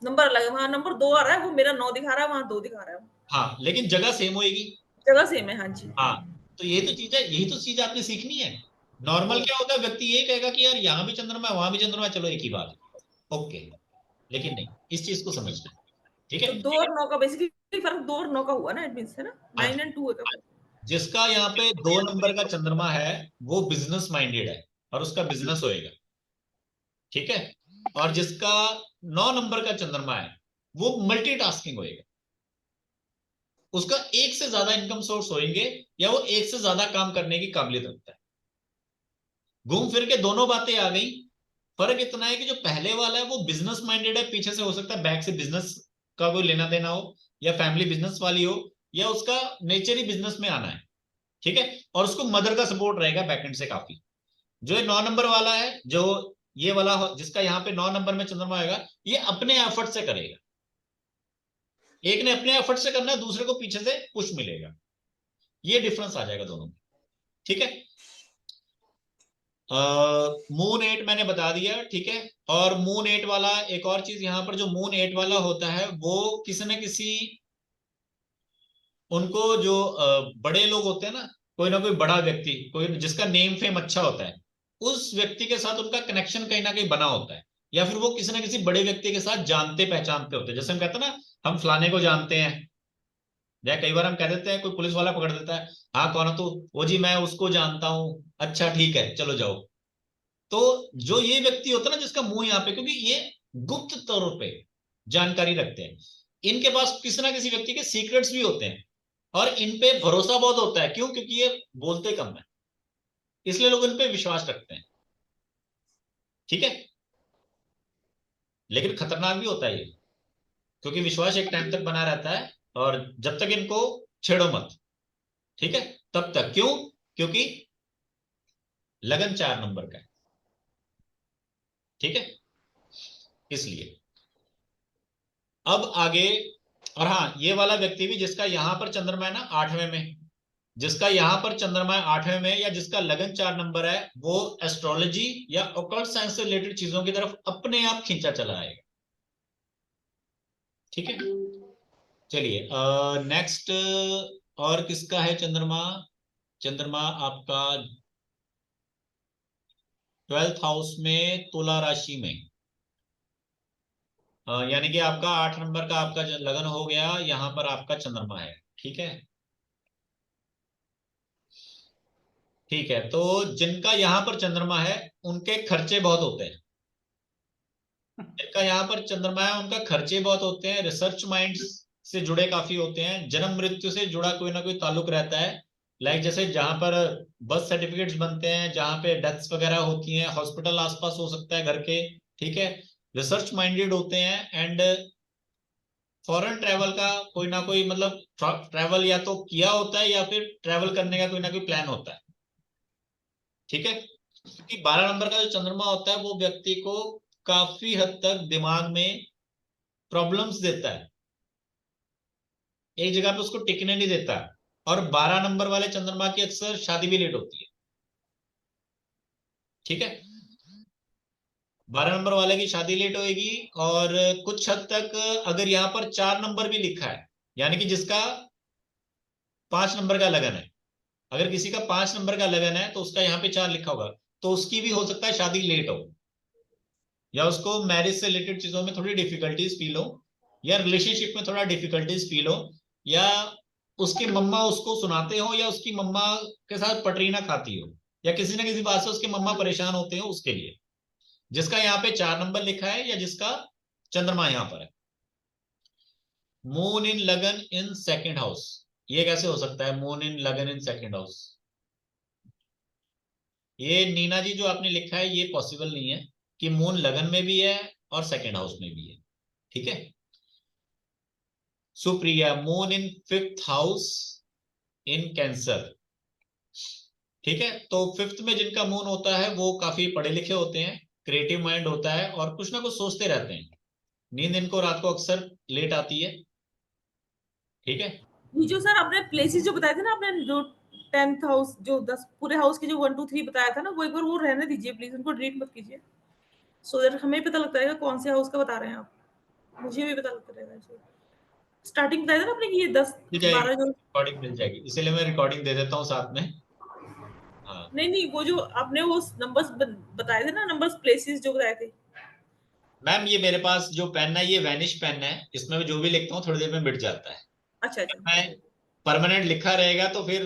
नंबर अलग है, वहाँ नंबर 2 आ रहा है, वो मेरा 9 दिखा रहा है, वहाँ 2 दिखा रहा है। हाँ, लेकिन जगह सेम होएगी। जगह सेम है, हाँ जी। हाँ, तो यही तो चीज है, यही तो चीज आपने सीखनी है। नॉर्मल ओ, क्या होता है, व्यक्ति ये कहेगा कि यार यहाँ भी चंद्रमा है वहां भी चंद्रमा है, चलो एक ही बात है, ओके। लेकिन नहीं, इस चीज को समझना है। ठीक तो है। 2 और 9 का बेसिकली फर्क 2 और 9 का हुआ ना, इट मींस, है ना? हाँ 9 जी। एंड 2 का। जिसका यहाँ पे 2 नंबर का चंद्रमा है वो बिजनेस माइंडेड है, और उसका बिजनेस होएगा। ठीक है। और जिसका 9 नंबर का चंद्रमा है वो मल्टीटास्किंग होएगा, उसका एक से ज्यादा इनकम सोर्स होंगे, या वो एक से ज्यादा काम करने की काबिलियत रखता है। घूम फिर के दोनों बातें आ गई। फर्क इतना है कि जो पहले वाला है वो बिजनेस माइंडेड है, पीछे से हो सकता है बैक से बिजनेस का कोई लेना देना हो, या फैमिली बिजनेस वाली हो, या उसका नेचर ही बिजनेस में आना है। ठीक है। और उसको मदर का सपोर्ट रहेगा बैकएंड से काफी। जो ये 9 नंबर वाला है, जो ये वाला जिसका यहाँ पे 9 नंबर में चंद्रमा आएगा, ये अपने एफर्ट से करेगा। एक ने अपने एफर्ट से करना है, दूसरे को पीछे से पुश मिलेगा। ये डिफरेंस आ जाएगा दोनों में। ठीक है। मून 8 मैंने बता दिया। ठीक है। और मून 8 वाला एक और चीज यहाँ पर, जो मून 8 वाला होता है वो किसी न किसी, उनको जो बड़े लोग होते हैं ना कोई बड़ा व्यक्ति, कोई जिसका नेम फेम अच्छा होता है, उस व्यक्ति के साथ उनका कनेक्शन कहीं ना कहीं बना होता है, या फिर वो किसी ना किसी बड़े व्यक्ति के साथ जानते पहचानते होते हैं। जैसे हम कहते हैं ना, हम फलाने को जानते हैं, या कई बार हम कह देते हैं, कोई पुलिस वाला पकड़ देता है, हाँ कौन है तू, वो जी मैं उसको जानता हूँ, अच्छा ठीक है चलो जाओ। तो जो ये व्यक्ति होता है ना जिसका मुंह यहाँ पे, क्योंकि ये गुप्त तौर पे जानकारी रखते हैं, इनके पास किसी ना किसी व्यक्ति के सीक्रेट्स भी होते हैं, और इन पे भरोसा बहुत होता है। क्यों? क्योंकि ये बोलते कम है, इसलिए लोग इन पे विश्वास रखते हैं। ठीक है। लेकिन खतरनाक भी होता है ये, क्योंकि विश्वास एक टाइम तक बना रहता है, और जब तक इनको छेड़ो मत। ठीक है। तब तक क्यों? क्योंकि लगन 4 नंबर का है। ठीक है। इसलिए अब आगे, और हाँ ये वाला व्यक्ति भी जिसका यहां पर चंद्रमा है ना 8वें में, जिसका यहां पर चंद्रमा है 8वें में, या जिसका लगन 4 नंबर है, वो एस्ट्रोलॉजी या ऑकल्ट साइंस से रिलेटेड चीजों की तरफ अपने आप खींचा चला आएगा। ठीक है। चलिए नेक्स्ट, और किसका है चंद्रमा? चंद्रमा आपका 12th हाउस में, तुला राशि में। यानी कि आपका 8 नंबर का आपका लगन हो गया, यहां पर आपका चंद्रमा है। ठीक है। ठीक है, तो जिनका यहां पर चंद्रमा है उनके खर्चे बहुत होते हैं। जिनका यहाँ पर चंद्रमा है उनका खर्चे बहुत होते हैं, रिसर्च माइंड्स से जुड़े काफी होते हैं, जन्म मृत्यु से जुड़ा कोई ना कोई ताल्लुक रहता है। लाइक जैसे जहां पर बर्थ सर्टिफिकेट्स बनते हैं, जहां पे डेथ्स वगैरह होती हैं, हॉस्पिटल आसपास हो सकता है घर के। ठीक है। रिसर्च माइंडेड होते हैं, एंड फॉरेन ट्रैवल का कोई ना कोई मतलब ट्रैवल या तो किया होता है, या फिर ट्रैवल करने का कोई ना कोई प्लान होता है। ठीक है, क्योंकि 12 नंबर का जो चंद्रमा होता है वो व्यक्ति को काफी हद तक दिमाग में प्रॉब्लम्स देता है, एक जगह पे उसको टिकने नहीं देता। और 12 नंबर वाले चंद्रमा की अक्सर शादी भी लेट होती है। ठीक है, 12 नंबर वाले की शादी लेट होगी। और कुछ हद तक अगर यहाँ पर 4 नंबर भी लिखा है, यानी कि जिसका 5 नंबर का लगन है, अगर किसी का 5 नंबर का लगन है तो उसका यहाँ पे 4 लिखा होगा, तो उसकी भी हो सकता है शादी लेट हो, या उसको मैरिज से रिलेटेड चीजों में थोड़ी डिफिकल्टीज फील हो, या रिलेशनशिप में थोड़ा डिफिकल्टीज फील हो, या उसकी मम्मा उसको सुनाते हो, या उसकी मम्मा के साथ पटरी ना खाती हो, या किसी ना किसी बात से उसके मम्मा परेशान होते हो, उसके लिए जिसका यहाँ पे 4 नंबर लिखा है या जिसका चंद्रमा यहाँ पर है। मून इन लगन इन सेकंड हाउस, ये कैसे हो सकता है मून इन लगन इन सेकंड हाउस? ये नीना जी जो आपने लिखा है ये पॉसिबल नहीं है कि मून लगन में भी है और सेकंड हाउस में भी है। ठीक है, Supriya moon in 5th house in cancer. ठीक है, तो 5th में जिनका मून होता है वो काफी पढ़े लिखे होते हैं, क्रिएटिव माइंड होता है और कुछ ना कुछ सोचते रहते हैं। नींद इनको रात को अक्सर लेट आती है। ठीक है, ये जो सर आपने प्लेसेस जो बताए थे ना, आपने जो 10th हाउस, जो 10 पूरे हाउस के जो 1 2 3 बताया था ना, वो एक बार वो रहने दीजिए प्लीज, उनको डिलीट मत कीजिए, सो दैट हमें पता लगता रहेगा कौन से हाउस का बता रहे हैं आप, मुझे भी पता लगता रहेगा। स्टार्टिंग बताया था ना आपने कि ये 10 मिल जाएगी 12 जो, रिकॉर्डिंग, मिल जाएगी, इसीलिए मैं रिकॉर्डिंग दे देता हूँ साथ में। हाँ नहीं नहीं, वो जो आपने वो नंबर्स बताए थे ना, नंबर्स प्लेसेस जो बताए थे। मैम, ये मेरे पास जो पेन है ये वैनिश पेन है, इसमें मैं जो भी लिखता हूँ थोड़ी देर में मिट जाता है। अच्छा अच्छा। मैं परमानेंट लिखा रहेगा तो फिर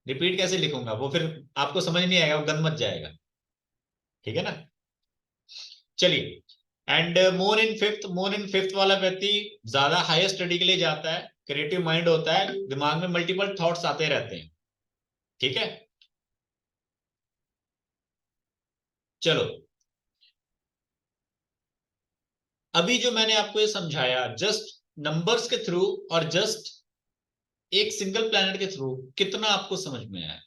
रिपीट कैसे लिखूंगा, वो फिर आपको समझ नहीं आएगा, वो गंद मच जाएगा। ठीक है ना, चलिए। एंड मून इन फिफ्थ वाला व्यक्ति ज्यादा हायर स्टडी के लिए जाता है, क्रिएटिव माइंड होता है, दिमाग में मल्टीपल थॉट्स आते रहते हैं। ठीक है, चलो, अभी जो मैंने आपको ये समझाया जस्ट नंबर्स के थ्रू और जस्ट एक सिंगल प्लैनेट के थ्रू, कितना आपको समझ में आया?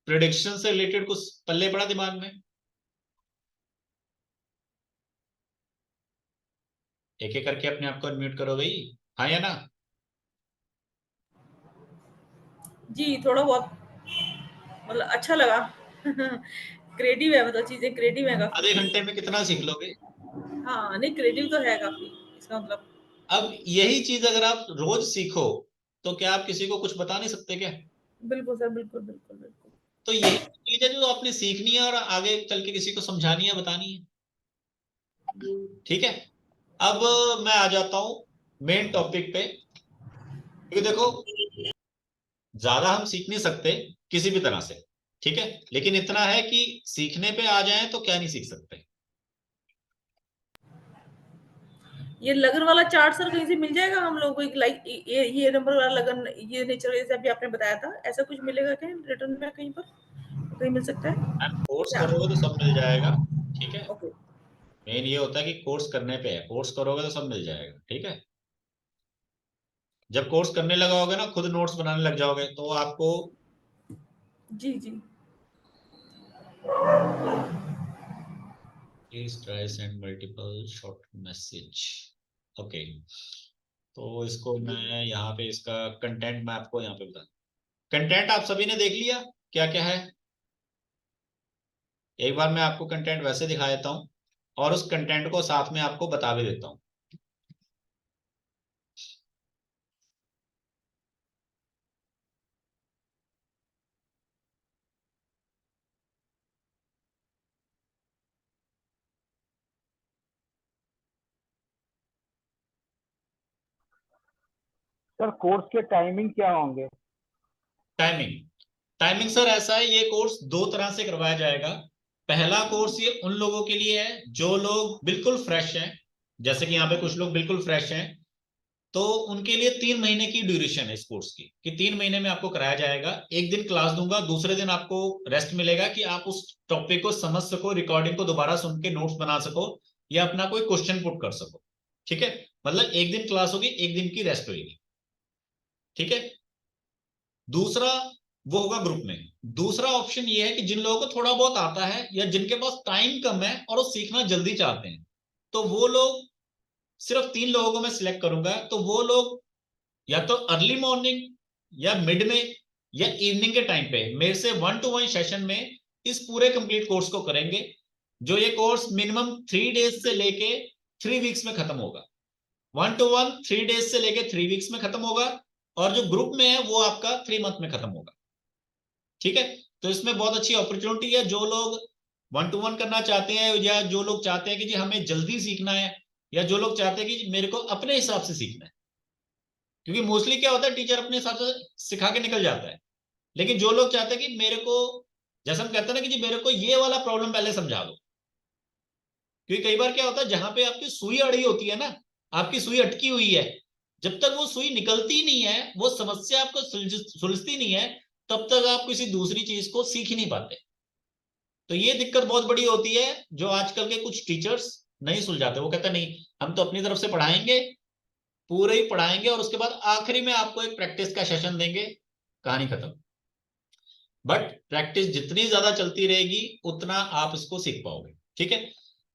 प्रिडिक्शन से रिलेटेड कुछ पल्ले पड़ा दिमाग में? एक एक करके अपने आप को अनम्यूट करो भाई, हाँ या ना? जी, थोड़ा बहुत मतलब अच्छा लगा। क्रिएटिव है, मतलब चीजें क्रिएटिव है काफी। आधे घंटे में कितना सीख लोगे? हाँ नहीं, क्रिएटिव तो है काफी, इसका मतलब। अब यही चीज अगर आप रोज सीखो तो क्या आप किसी को कुछ बता नहीं सकते क्या? बिल्कुल सर, बिल्कुल बिल्कुल बिल्कुल। तो यही चीज है जो आपने सीखनी है और आगे चल के किसी को समझानी है, बतानी है। ठीक है, अब मैं आ जाता हूं मेन टॉपिक पे, क्योंकि देखो ज्यादा हम सीख नहीं सकते किसी भी तरह से। ठीक है, लेकिन इतना है कि सीखने पे आ जाएं तो क्या नहीं सीख सकते। ये लगन वाला चार्ट सर कहीं से मिल जाएगा हम लोगों को, एक लाइक ये नंबर वाला लगन, ये नेचर जैसे अभी आपने बताया था, ऐसा कुछ मिलेगा क्या रिटर्न में कहीं पर, कहीं मिल सकता है कोर्स क्या? करोगे तो सब मिल जाएगा। ठीक है, ओके। मेन ये होता है कि कोर्स करने पे है, कोर्स करोगे तो सब मिल जाएगा। ठीक है, जब कोर्स करने लगा होगे ना, खुद नोट्स बनाने लग जाओगे तो आपको जी जी। Please try send multiple short message. Okay, तो इसको मैं यहाँ पे इसका कंटेंट मैं आपको यहाँ पे बता, कंटेंट आप सभी ने देख लिया क्या क्या है? एक बार मैं आपको कंटेंट वैसे दिखा देता हूँ और उस कंटेंट को साथ में आपको बता भी देता हूँ। सर कोर्स के टाइमिंग क्या होंगे? टाइमिंग, टाइमिंग सर ऐसा है, ये कोर्स 2 तरह से करवाया जाएगा। पहला कोर्स ये उन लोगों के लिए है जो लोग बिल्कुल फ्रेश हैं, जैसे कि यहाँ पे कुछ लोग बिल्कुल फ्रेश हैं, तो उनके लिए 3 महीने की ड्यूरेशन है इस कोर्स की, कि 3 महीने में आपको कराया जाएगा। एक दिन क्लास दूंगा, दूसरे दिन आपको रेस्ट मिलेगा कि आप उस टॉपिक को समझ सको, रिकॉर्डिंग को दोबारा सुन के नोट्स बना सको, या अपना कोई क्वेश्चन पुट कर सको। ठीक है, मतलब एक दिन क्लास होगी, एक दिन की रेस्ट होगी। ठीक है, दूसरा वो होगा ग्रुप में, दूसरा ऑप्शन ये है कि जिन लोगों को थोड़ा बहुत आता है या जिनके पास टाइम कम है और वो सीखना जल्दी चाहते हैं, तो वो लोग, सिर्फ 3 लोगों को मैं सिलेक्ट करूंगा, तो वो लोग या तो अर्ली मॉर्निंग या मिड में या इवनिंग के टाइम पे मेरे से 1-to-1 सेशन में इस पूरे कंप्लीट कोर्स को करेंगे, जो ये कोर्स मिनिमम 3 डेज से लेके 3 वीक्स में खत्म होगा। 1-to-1 3 डेज से लेके 3 वीक्स में खत्म होगा, और जो ग्रुप में है वो आपका 3 मंथ में खत्म होगा। ठीक है, तो इसमें बहुत अच्छी अपॉर्चुनिटी है। जो लोग 1-to-1 करना चाहते हैं, या जो लोग चाहते हैं कि जी हमें जल्दी सीखना है, या जो लोग चाहते हैं कि मेरे को अपने हिसाब से सीखना है, क्योंकि मोस्टली क्या होता है टीचर अपने हिसाब से सिखा के निकल जाता है, लेकिन जो लोग चाहते हैं कि मेरे को, जैसे हम कहते हैं ना कि जी मेरे को ये वाला प्रॉब्लम पहले समझा दो, क्योंकि कई बार क्या होता है जहां पे आपकी सुई अड़ी होती है ना, आपकी सुई अटकी हुई है, जब तक वो सुई निकलती नहीं है, वो समस्या आपको सुलझती नहीं है, तब तक आप किसी दूसरी चीज को सीख ही नहीं पाते। तो ये दिक्कत बहुत बड़ी होती है, जो आजकल के कुछ टीचर्स नहीं सुलझाते। वो कहते नहीं, हम तो अपनी तरफ से पढ़ाएंगे, पूरे ही पढ़ाएंगे, और उसके बाद आखिरी में आपको एक प्रैक्टिस का सेशन देंगे, कहानी खत्म। बट प्रैक्टिस जितनी ज्यादा चलती रहेगी उतना आप इसको सीख पाओगे। ठीक है,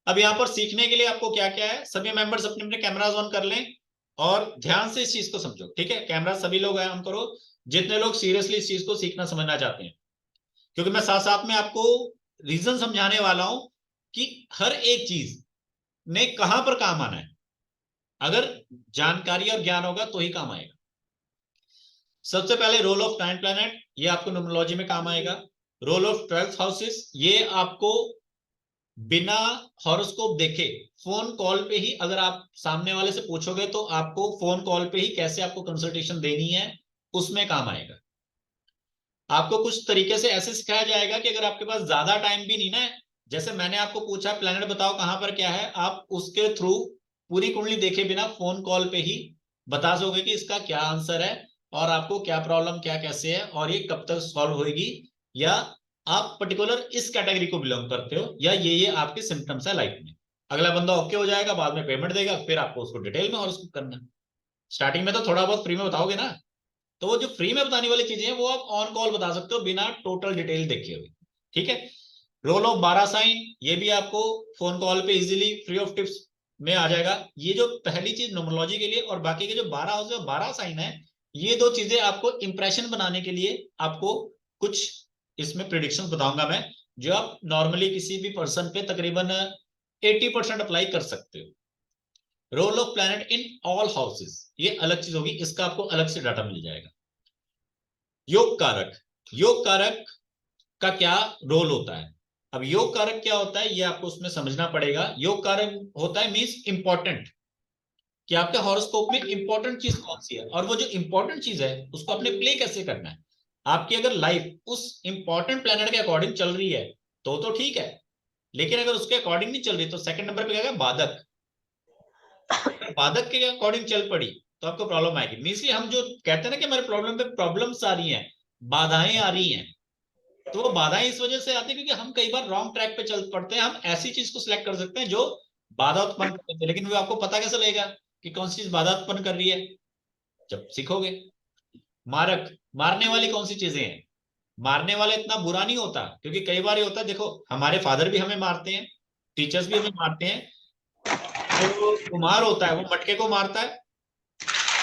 अब यहाँ पर सीखने के लिए आपको क्या क्या है, सभी मेंबर्स अपने अपने कैमरास ऑन कर लें और ध्यान से इस चीज को समझो। ठीक है, कैमरा सभी लोग ऑन करो, जितने लोग सीरियसली इस चीज को सीखना समझना चाहते हैं, क्योंकि मैं साथ साथ में आपको रीजन समझाने वाला हूं कि हर एक चीज ने कहां पर काम आना है। अगर जानकारी और ज्ञान होगा तो ही काम आएगा। सबसे पहले रोल ऑफ 9 प्लैनेट, ये आपको न्यूमरोलॉजी में काम आएगा। रोल ऑफ 12th हाउसेस, ये आपको बिना हॉरोस्कोप देखे फोन कॉल पे ही, अगर आप सामने वाले से पूछोगे तो आपको फोन कॉल पे ही कैसे आपको कंसल्टेशन देनी है उसमें काम आएगा। आपको कुछ तरीके से ऐसे सिखाया जाएगा कि अगर आपके पास ज्यादा टाइम भी नहीं ना है, जैसे मैंने आपको पूछा प्लैनेट बताओ कहां पर क्या है, आप उसके थ्रू पूरी कुंडली देखे बिना फोन कॉल पे ही बता दोगे कि इसका क्या आंसर है, और आपको क्या प्रॉब्लम क्या कैसे है, और ये कब तक सॉल्व होगी, या आप पर्टिकुलर इस कैटेगरी को बिलोंग करते हो, या ये आपके सिम्टम्स है लाइफ में। अगला बंदा ओके हो जाएगा, बाद में पेमेंट देगा, फिर आपको उसको डिटेल में और उसको करना। स्टार्टिंग में तो थोड़ा बहुत फ्री में बताओगे ना, तो वो जो फ्री में बताने वाली चीजें हैं वो आप ऑन कॉल बता सकते हो बिना टोटल डिटेल देखे हुए। ठीक है, रोल ऑफ 12 साइन, ये भी आपको फोन कॉल पे इजीली फ्री ऑफ टिप्स में आ जाएगा। ये जो पहली चीज न्यूमरोलॉजी के लिए, और बाकी के जो 12 हाउस है 12 साइन है, ये दो चीजें आपको इंप्रेशन बनाने के लिए आपको कुछ इसमें प्रिडिक्शन बताऊंगा मैं, जो आप नॉर्मली किसी भी पर्सन पे तकरीबन 80% अप्लाई कर सकते हो। Role of planet in all houses, ये अलग चीज होगी, इसका आपको अलग से डाटा मिल जाएगा। योग कारक, योग कारक का क्या रोल होता है। अब योग कारक क्या होता है ये आपको उसमें समझना पड़ेगा। योग कारक होता है मींस इंपॉर्टेंट, कि आपके हॉरोस्कोप में इंपॉर्टेंट चीज कौन सी है, और वो जो इंपॉर्टेंट चीज है उसको आपने प्ले कैसे करना है। आपकी अगर लाइफ उस इंपॉर्टेंट प्लैनेट के अकॉर्डिंग चल रही है तो ठीक है, लेकिन अगर उसके अकॉर्डिंग नहीं चल रही तो सेकंड नंबर पे क्या है, बाधक। बाधक के अकॉर्डिंग चल पड़ी तो आपको प्रॉब्लम आएगी। मींस हम जो कहते हैं ना कि हमारे प्रॉब्लम पे प्रॉब्लम्स आ रही हैं, बाधाएं आ रही हैं, तो वो बाधाएं इस वजह से आती है क्योंकि हम कई बार रॉन्ग ट्रैक पे चल पड़ते हैं। हम ऐसी चीज को सिलेक्ट कर सकते हैं जो बाधा उत्पन्न कर देते हैं, लेकिन वो आपको पता कैसे लगेगा कि कौन सी चीज बाधा उत्पन्न कर रही है, जब सीखोगे। मारक, मारने वाली कौन सी चीजें हैं। मारने वाला इतना बुरा नहीं होता, क्योंकि कई बार ये होता है, देखो हमारे फादर भी हमें मारते हैं, टीचर्स भी हमें मारते हैं। तो कुम्हार होता है वो मटके को मारता है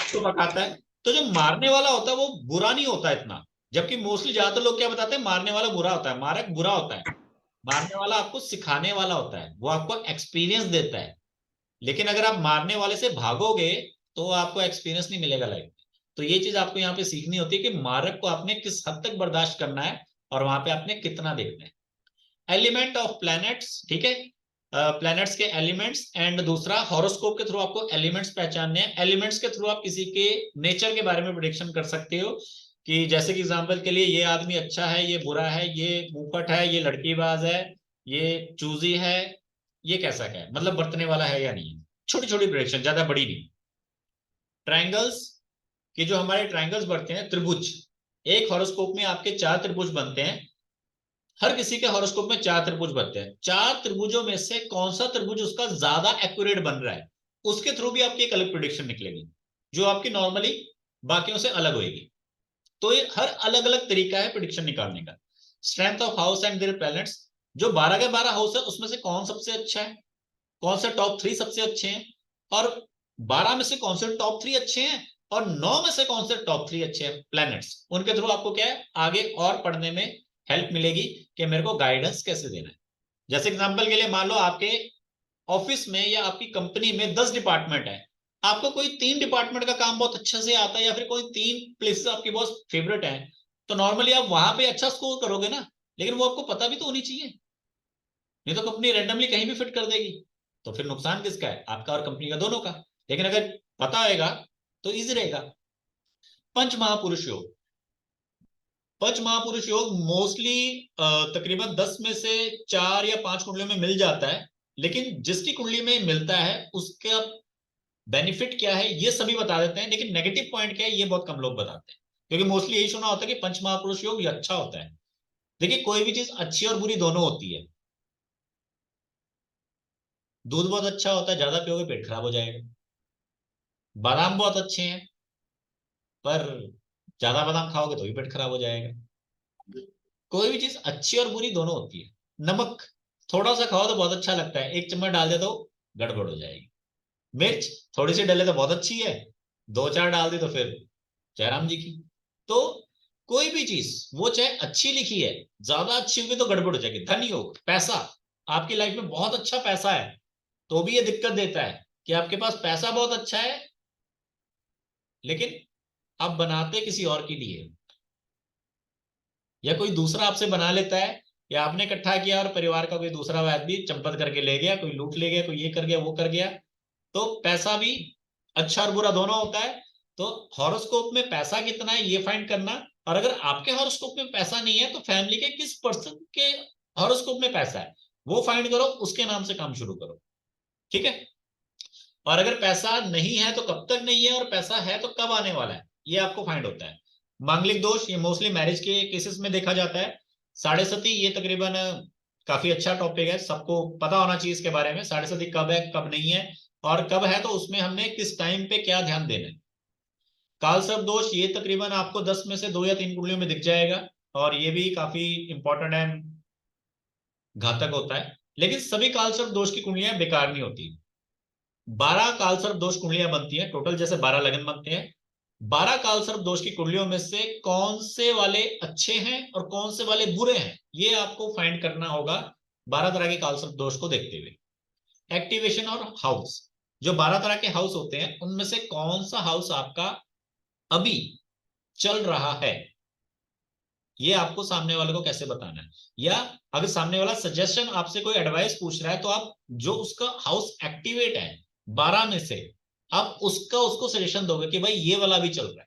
तो पकाता है, तो जो मारने वाला होता है वो बुरा नहीं होता इतना। जबकि मोस्टली ज्यादातर लोग क्या बताते हैं, मारने वाला बुरा होता है, मारक बुरा होता है। मारने वाला आपको सिखाने वाला होता है, वो आपको एक्सपीरियंस देता है। लेकिन अगर आप मारने वाले से भागोगे तो आपको एक्सपीरियंस नहीं मिलेगा लाइफ में। तो ये चीज आपको यहाँ पे सीखनी होती है कि मारक को आपने किस हद तक बर्दाश्त करना है और वहां पे आपने कितना देखना है। एलिमेंट ऑफ प्लैनेट्स, ठीक है, प्लैनेट्स के एलिमेंट्स, एंड दूसरा हॉरोस्कोप के थ्रू आपको एलिमेंट्स पहचानने हैं। एलिमेंट्स के थ्रू आप किसी के नेचर के बारे में प्रेडिक्शन कर सकते हो, कि जैसे कि एग्जांपल के लिए ये आदमी अच्छा है, ये बुरा है, ये मुंहफट है, ये लड़कीबाज है, ये चूजी है, ये कैसा है, मतलब बरतने वाला है या नहीं। छोटी छोटी प्रेडिक्शन, ज्यादा बड़ी नहीं। ट्रायंगल्स, कि जो हमारे ट्रायंगल्स बनते हैं, त्रिभुज, एक हॉरोस्कोप में आपके 4 त्रिभुज बनते हैं। हर किसी के हॉरोस्कोप में 4 त्रिभुज बनते हैं। 4 त्रिभुजों में से कौन सा त्रिभुज उसका ज्यादा एक्यूरेट बन रहा है, उसके थ्रू भी आपकी एक अलग प्रेडिक्शन निकलेगी, जो आपकी नॉर्मली बाकियों से अलग होगी। तो ये हर अलग अलग तरीका है प्रेडिक्शन निकालने का। Strength of house and their planets, जो 12 के 12 हाउस है उसमें से कौन सबसे अच्छा है, कौन से टॉप 3 सबसे अच्छे हैं, और 12 में से कौन से टॉप 3 अच्छे हैं, और 9 में से कौन से टॉप 3 अच्छे हैं प्लैनेट्स। उनके थ्रू आपको क्या है आगे और पढ़ने में हेल्प मिलेगी कि मेरे को गाइडेंस कैसे देना है। जैसे एग्जांपल के लिए मान लो आपके ऑफिस में या आपकी कंपनी में 10 डिपार्टमेंट है, आपको कोई 3 डिपार्टमेंट का काम बहुत अच्छे से आता है या फिर कोई 3 प्लेसेस आपकी बहुत फेवरेट है, तो नॉर्मली आप वहां पे अच्छा स्कोर करोगे ना, लेकिन वो आपको पता भी तो होनी चाहिए, नहीं तो कंपनी रैंडमली कहीं भी फिट कर देगी, तो फिर नुकसान किसका है, आपका और कंपनी का, दोनों का। लेकिन अगर पता होगा तो इजी रहेगा। पंच महापुरुष योग, पंच महापुरुष योग मोस्टली तकरीबन 10 में से 4 या 5 कुंडलियों में मिल जाता है, लेकिन जिसकी कुंडली में मिलता है उसका बेनिफिट क्या है ये सभी बता देते हैं, लेकिन नेगेटिव पॉइंट क्या है ये बहुत कम लोग बताते हैं, क्योंकि मोस्टली यही सुना होता है कि पंच महापुरुष योग ये अच्छा होता है। देखिए कोई भी चीज अच्छी और बुरी दोनों होती है। दूध बहुत अच्छा होता है, ज्यादा पियोगे पेट खराब हो जाएगा। बादाम बहुत अच्छे हैं, पर ज्यादा बादाम खाओगे तो भी पेट खराब हो जाएगा। कोई भी चीज अच्छी और बुरी दोनों होती है। नमक थोड़ा सा खाओ तो बहुत अच्छा लगता है, 1 चम्मच डाल दे तो गड़बड़ हो जाएगी। मिर्च थोड़ी सी डाले तो बहुत अच्छी है, 2-4 डाल दी तो फिर जयराम जी की। तो कोई भी चीज वो चाहे अच्छी लिखी है, ज्यादा अच्छी होगी तो गड़बड़ हो जाएगी। धन योग, पैसा, आपकी लाइफ में बहुत अच्छा पैसा है तो भी ये दिक्कत देता है कि आपके पास पैसा बहुत अच्छा है, लेकिन आप बनाते किसी और के लिए, या कोई दूसरा आपसे बना लेता है, या आपने इकट्ठा किया और परिवार का कोई दूसरा आदमी चंपत करके ले गया, कोई लूट ले गया, कोई ये कर गया वो कर गया। तो पैसा भी अच्छा और बुरा दोनों होता है। तो हॉरोस्कोप में पैसा कितना है ये फाइंड करना, और अगर आपके हॉरोस्कोप में पैसा नहीं है तो फैमिली के किस पर्सन के हॉरोस्कोप में पैसा है वो फाइंड करो, उसके नाम से काम शुरू करो, ठीक है। और अगर पैसा नहीं है तो कब तक नहीं है, और पैसा है तो कब आने वाला है, ये आपको फाइंड होता है। मांगलिक दोष ये मोस्टली मैरिज के केसेस में देखा जाता है। साढ़े सती ये तकरीबन काफी अच्छा टॉपिक है, सबको पता होना चाहिए इसके बारे में, साढ़े सती कब है कब नहीं है, और कब है तो उसमें हमने किस टाइम पे क्या ध्यान देना है। काल सर्प दोष ये तकरीबन आपको 10 में से 2 या 3 कुंडलियों में दिख जाएगा, और ये भी काफी इंपॉर्टेंट है, घातक होता है। लेकिन सभी काल सर्प दोष की कुंडलियां बेकार नहीं होती। 12 कालसर्प दोष कुंडलियां बनती हैं टोटल, जैसे 12 लगन बनते हैं। 12 कालसर्प दोष की कुंडलियों में से कौन से वाले अच्छे हैं और कौन से वाले बुरे हैं ये आपको फाइंड करना होगा 12 तरह के कालसर्प दोष को देखते हुए। एक्टिवेशन और हाउस, जो 12 तरह के हाउस होते हैं उनमें से कौन सा हाउस आपका अभी चल रहा है ये आपको सामने वाले को कैसे बताना है, या अगर सामने वाला सजेशन आपसे कोई एडवाइस पूछ रहा है तो आप जो उसका हाउस एक्टिवेट है 12 में से आप उसका उसको सजेशन दोगे कि भाई ये वाला भी चल रहा है।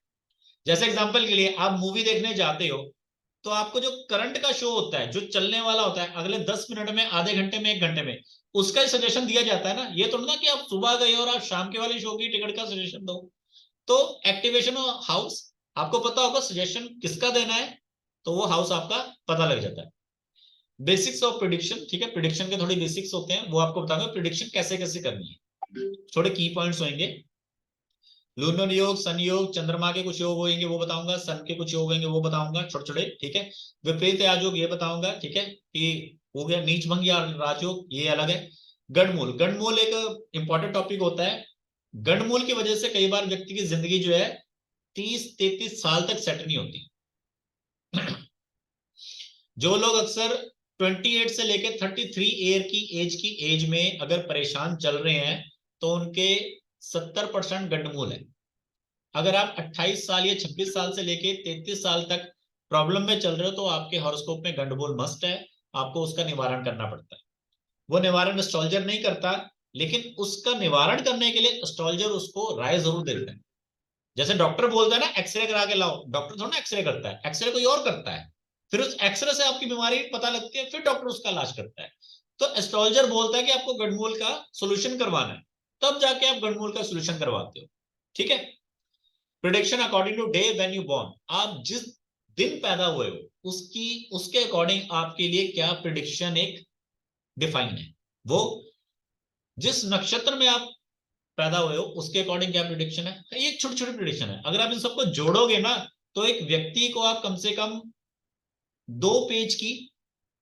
जैसे एग्जांपल के लिए आप मूवी देखने जाते हो तो आपको जो करंट का शो होता है, जो चलने वाला होता है अगले 10 मिनट में, आधे घंटे में, 1 घंटे में, उसका ही सजेशन दिया जाता है ना। ये तो ना कि आप सुबह गए और आप शाम के वाले शो की टिकट का सजेशन दो। तो एक्टिवेशन हाउस आपको पता होगा सजेशन किसका देना है, तो वो हाउस आपका पता लग जाता है। बेसिक्स ऑफ प्रिडिक्शन, ठीक है, प्रिडिक्शन के थोड़ी बेसिक्स होते हैं वो आपको बताऊंगा प्रिडिक्शन कैसे कैसे करनी है, थोड़े की पॉइंट्स होंगे। लूनर योग, सन योग, चंद्रमा के कुछ योग होंगे वो बताऊंगा, सन के कुछ योग होंगे वो बताऊंगा छोटे छोटे, ठीक है। विपरीत राजयोग ये बताऊंगा, ठीक है, कि हो गया नीच भंग या राजयोग ये अलग है। गणमूल, गणमूल एक इंपॉर्टेंट टॉपिक होता है। गणमूल की वजह से कई बार व्यक्ति की जिंदगी जो है 30-33 साल तक सेट नहीं होती। जो लोग अक्सर 28 से लेकर 33 ईयर की एज में अगर परेशान चल रहे हैं तो उनके 70% गंडमूल है। अगर आप 28 साल या 26 साल से लेकर 33 साल तक प्रॉब्लम में चल रहे हो तो आपके हॉरोस्कोप में गंडमूल मस्ट है, आपको उसका निवारण करना पड़ता है। वो निवारण एस्ट्रोलॉजर नहीं करता, लेकिन उसका निवारण करने के लिए एस्ट्रोलॉजर उसको राय जरूर देता है। जैसे डॉक्टर बोलता है ना एक्सरे करा के लाओ, डॉक्टर थोड़ा ना एक्सरे करता है, एक्सरे कोई और करता है, फिर उस एक्सरे से आपकी बीमारी पता लगती है, फिर डॉक्टर उसका इलाज करता है। तो एस्ट्रोलॉजर बोलता है कि आपको गंडमूल का सोल्यूशन करवाना है, तब जाके आप गंडमूल का सोल्यूशन करवाते हो, ठीक है। Prediction according to day when you born, आप जिस दिन पैदा हुए हो उसके अकॉर्डिंग आपके लिए क्या प्रिडिक्शन एक डिफाइन है। वो जिस नक्षत्र में आप पैदा हुए हो उसके अकॉर्डिंग क्या प्रिडिक्शन है, ये छोटी छोटी प्रिडिक्शन है। अगर आप इन सबको जोड़ोगे ना तो एक व्यक्ति को आप कम से कम 2 पेज की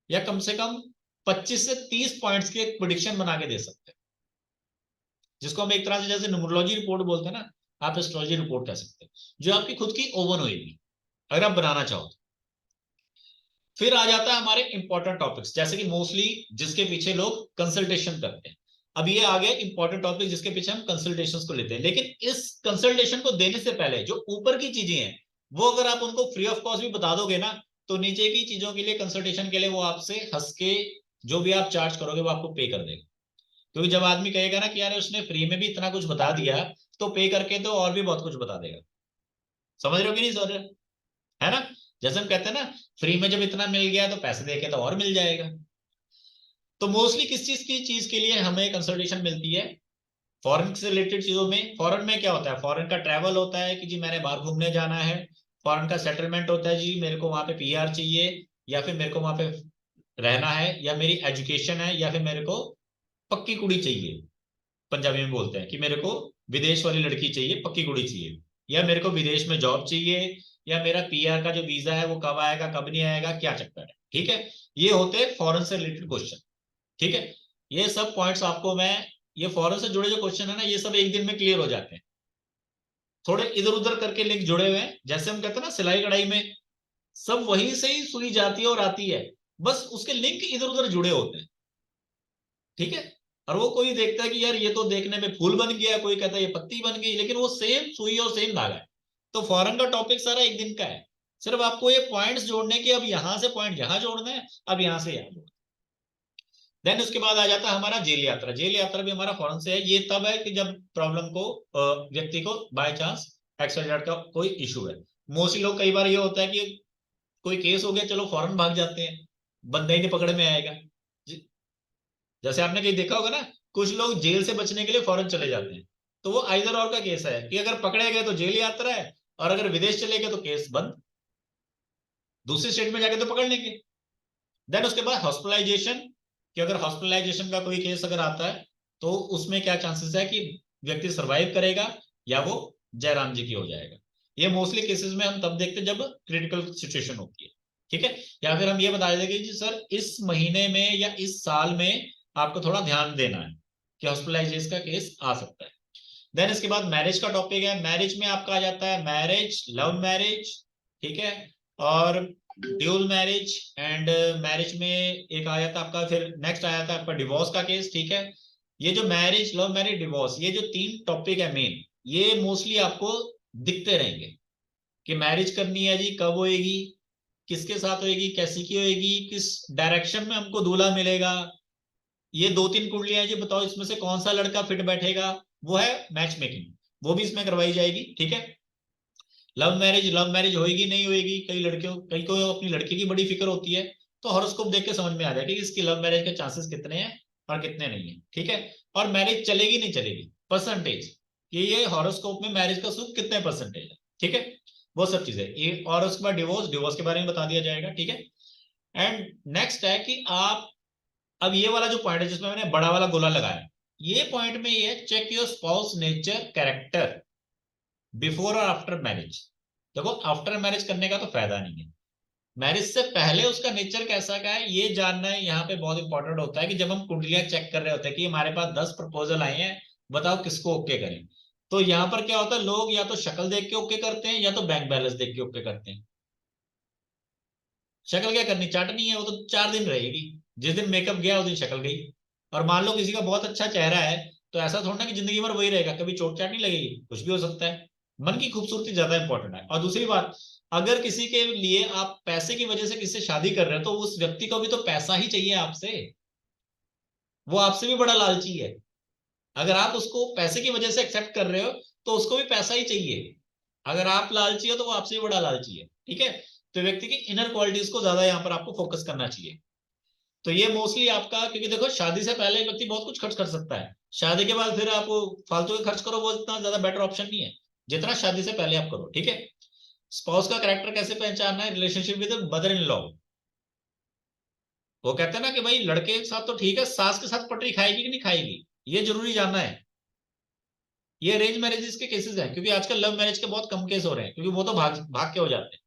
या कम से कम 25 से 30 पॉइंट्स की एक प्रेडिक्शन बना के दे सकते हैं, जिसको हम एक तरह से जैसे न्यूमरोलॉजी रिपोर्ट बोलते हैं ना, आप एस्ट्रोलॉजी रिपोर्ट कह सकते हैं, जो आपकी खुद की ओवन होगी अगर आप बनाना चाहो तो। फिर आ जाता है हमारे इंपॉर्टेंट टॉपिक्स, जैसे कि मोस्टली जिसके पीछे लोग कंसल्टेशन करते हैं। अब ये आ गया इंपॉर्टेंट टॉपिक जिसके पीछे हम कंसल्टेशंस को लेते हैं, लेकिन इस कंसल्टेशन को देने से पहले जो ऊपर की चीजें हैं वो अगर आप उनको फ्री ऑफ कॉस्ट भी बता दोगे ना, तो नीचे की चीजों के लिए कंसल्टेशन के लिए वो आपसे हंस के जो भी आप चार्ज करोगे वो आपको पे कर देगा। क्योंकि जब आदमी कहेगा ना कि यार उसने फ्री में भी इतना कुछ बता दिया, तो पे करके तो और भी बहुत कुछ बता देगा। समझ रहे हो कि नहीं समझ रहे, है ना? जैसे हम कहते हैं ना, फ्री में जब इतना मिल गया तो पैसे देके तो और मिल जाएगा। तो मोस्टली किस चीज के लिए हमें कंसल्टेशन मिलती है? फॉरेन से रिलेटेड चीजों में। फॉरेन में क्या होता है? फॉरेन का ट्रैवल होता है कि जी मैंने बाहर घूमने जाना है। फॉरेन का सेटलमेंट होता है, जी मेरे को वहां पे पीआर चाहिए, या फिर मेरे को वहां पे रहना है, या मेरी एजुकेशन है, या फिर मेरे को पक्की कुड़ी चाहिए, पंजाबी में बोलते हैं कि मेरे को विदेश वाली लड़की चाहिए, पक्की कुड़ी चाहिए, या मेरे को विदेश में जॉब चाहिए, या मेरा पीआर का जो वीजा है वो कब आएगा कब नहीं आएगा, क्या चक्कर है। ठीक है, ये होते हैं फॉरेन से रिलेटेड क्वेश्चन। ठीक है, ये सब पॉइंट्स आपको मैं, ये फॉरेन से जुड़े जो क्वेश्चन है ना, ये सब एक दिन में क्लियर हो जाते हैं। थोड़े इधर उधर करके लिंक जुड़े हुए हैं, जैसे हम कहते हैं ना सिलाई कढ़ाई में, सब वहीं से ही सुई जाती है और आती है, बस उसके लिंक इधर उधर जुड़े होते हैं। ठीक है, और वो कोई देखता है कि यार ये तो देखने में फूल बन गया, कोई कहता है ये पत्ती बन गई, लेकिन वो सेम सुई और सेम धागा है। तो फॉरेन का टॉपिक सारा एक दिन का है, सिर्फ आपको ये पॉइंट्स जोड़ने के, अब यहां से पॉइंट यहां जोड़ना है, अब यहां से यहां जोड़ना। देन उसके बाद आ जाता है हमारा जेल यात्रा। जेल यात्रा भी हमारा फॉरेन से है। ये तब है कि जब प्रॉब्लम को व्यक्ति को बाय चांस एक्सीडेंट का कोई इशू है। मोस्टली लोग, कई बार ये होता है कि कोई केस हो गया, चलो फॉरेन भाग जाते हैं, बंदा ही नहीं पकड़ में आएगा। जैसे आपने कहीं देखा होगा ना, कुछ लोग जेल से बचने के लिए फॉरेन चले जाते हैं, तो वो आइदर और का केस है कि अगर पकड़े गए तो जेल यात्रा है, और अगर विदेश चले गए तो केस बंद, दूसरी स्टेट में जाके तो पकड़ लेंगे। देन उसके बाद हॉस्पिटलाइजेशन, कि अगर हॉस्पिटलाइजेशन का कोई केस अगर आता है तो उसमें क्या चांसेस है कि व्यक्ति सर्वाइव करेगा या वो जयराम जी की हो जाएगा। ये मोस्टली केसेस में हम तब देखते हैं जब क्रिटिकल सिचुएशन होती है। ठीक है, या फिर हम ये बता देंगे कि सर इस महीने में या इस साल में आपको थोड़ा ध्यान देना है कि हॉस्पिटलाइजेशन का केस आ सकता है। देन इसके बाद मैरिज का टॉपिक है। मैरिज में आपका आ जाता है मैरिज, लव मैरिज, ठीक है, और ड्यूल मैरिज, एंड मैरिज में एक आ जाता है आपका, फिर नेक्स्ट आ जाता है आपका डिवोर्स का केस। ठीक है, ये जो मैरिज, लव मैरिज, डिवोर्स, ये जो 3 टॉपिक है मेन, ये मोस्टली आपको दिखते रहेंगे कि मैरिज करनी है जी, कब होएगी, किसके साथ होएगी, कैसी की होएगी, किस डायरेक्शन में हमको दूल्हा मिलेगा, ये 2-3 कुंडलियां जी, बताओ इसमें से कौन सा लड़का फिट बैठेगा। वो है मैच मेकिंग, वो भी इसमें करवाई जाएगी। ठीक है, लव मैरिज होएगी नहीं होएगी, कई को अपनी लड़की की बड़ी फिक्र होती है, तो हॉरोस्कोप देख के समझ में आ जाएगा कि इसकी लव मैरिज के चांसेस कितने हैं और कितने नहीं है। ठीक है, और मैरिज चलेगी नहीं चलेगी, परसेंटेज, कि ये हॉरोस्कोप में मैरिज का सुख कितने परसेंटेज है। ठीक है, वो सब चीजें ये, और उसके बाद डिवोर्स के बारे में बता दिया जाएगा। ठीक है, एंड नेक्स्ट है कि आप, अब ये वाला जो पॉइंट है जिसमें मैंने बड़ा वाला गोला लगाया, ये पॉइंट में ये है, check your spouse nature character before और आफ्टर मैरिज। देखो, आफ्टर मैरिज करने का तो फायदा नहीं है, मैरिज से पहले उसका नेचर कैसा का है ये जानना है। यहाँ पे बहुत इंपॉर्टेंट होता है कि जब हम कुंडलियां चेक कर रहे होते हैं कि हमारे पास 10 प्रपोजल आए हैं, बताओ किसको ओके करें, तो यहाँ पर क्या होता है, लोग या तो शक्ल देख के ओके करते हैं या तो बैंक बैलेंस देख के ओके करते हैं। शक्ल क्या करनी, चाटनी है, वो तो 4 दिन रहेगी, जिस दिन मेकअप गया उस दिन शक्ल गई। और मान लो किसी का बहुत अच्छा चेहरा है, तो ऐसा थोड़ा ना कि जिंदगी भर वही रहेगा, कभी चोट चाट नहीं लगेगी, कुछ भी हो सकता है। मन की खूबसूरती ज्यादा इंपॉर्टेंट है। और दूसरी बात, अगर किसी के लिए आप पैसे की वजह से किसी से शादी कर रहे हो, तो उस व्यक्ति को भी तो पैसा ही चाहिए आपसे, वो आपसे भी बड़ा लालची है। अगर आप उसको पैसे की वजह से एक्सेप्ट कर रहे हो, तो उसको भी पैसा ही चाहिए। अगर आप लालची हो तो वो आपसे भी बड़ा लालची है। ठीक है, तो व्यक्ति की इनर क्वालिटीज को ज्यादा यहाँ पर आपको फोकस करना चाहिए। तो ये मोस्टली आपका, क्योंकि देखो शादी से पहले व्यक्ति बहुत कुछ खर्च कर सकता है, शादी के बाद फिर आप फालतू के खर्च करो, वो इतना ज्यादा बेटर ऑप्शन नहीं है जितना शादी से पहले आप करो। ठीक है, स्पाउस का कैरेक्टर कैसे पहचानना है, relationship with mother in law. वो कहते हैं ना कि भाई लड़के के साथ तो ठीक है, सास के साथ पटरी खाएगी कि नहीं खाएगी, ये जरूरी जानना है। ये अरेंज मैरिजेस के केसेस हैं, क्योंकि आजकल लव मैरिज के बहुत कम केस हो रहे हैं, क्योंकि वो तो भाग भाग के हो जाते हैं।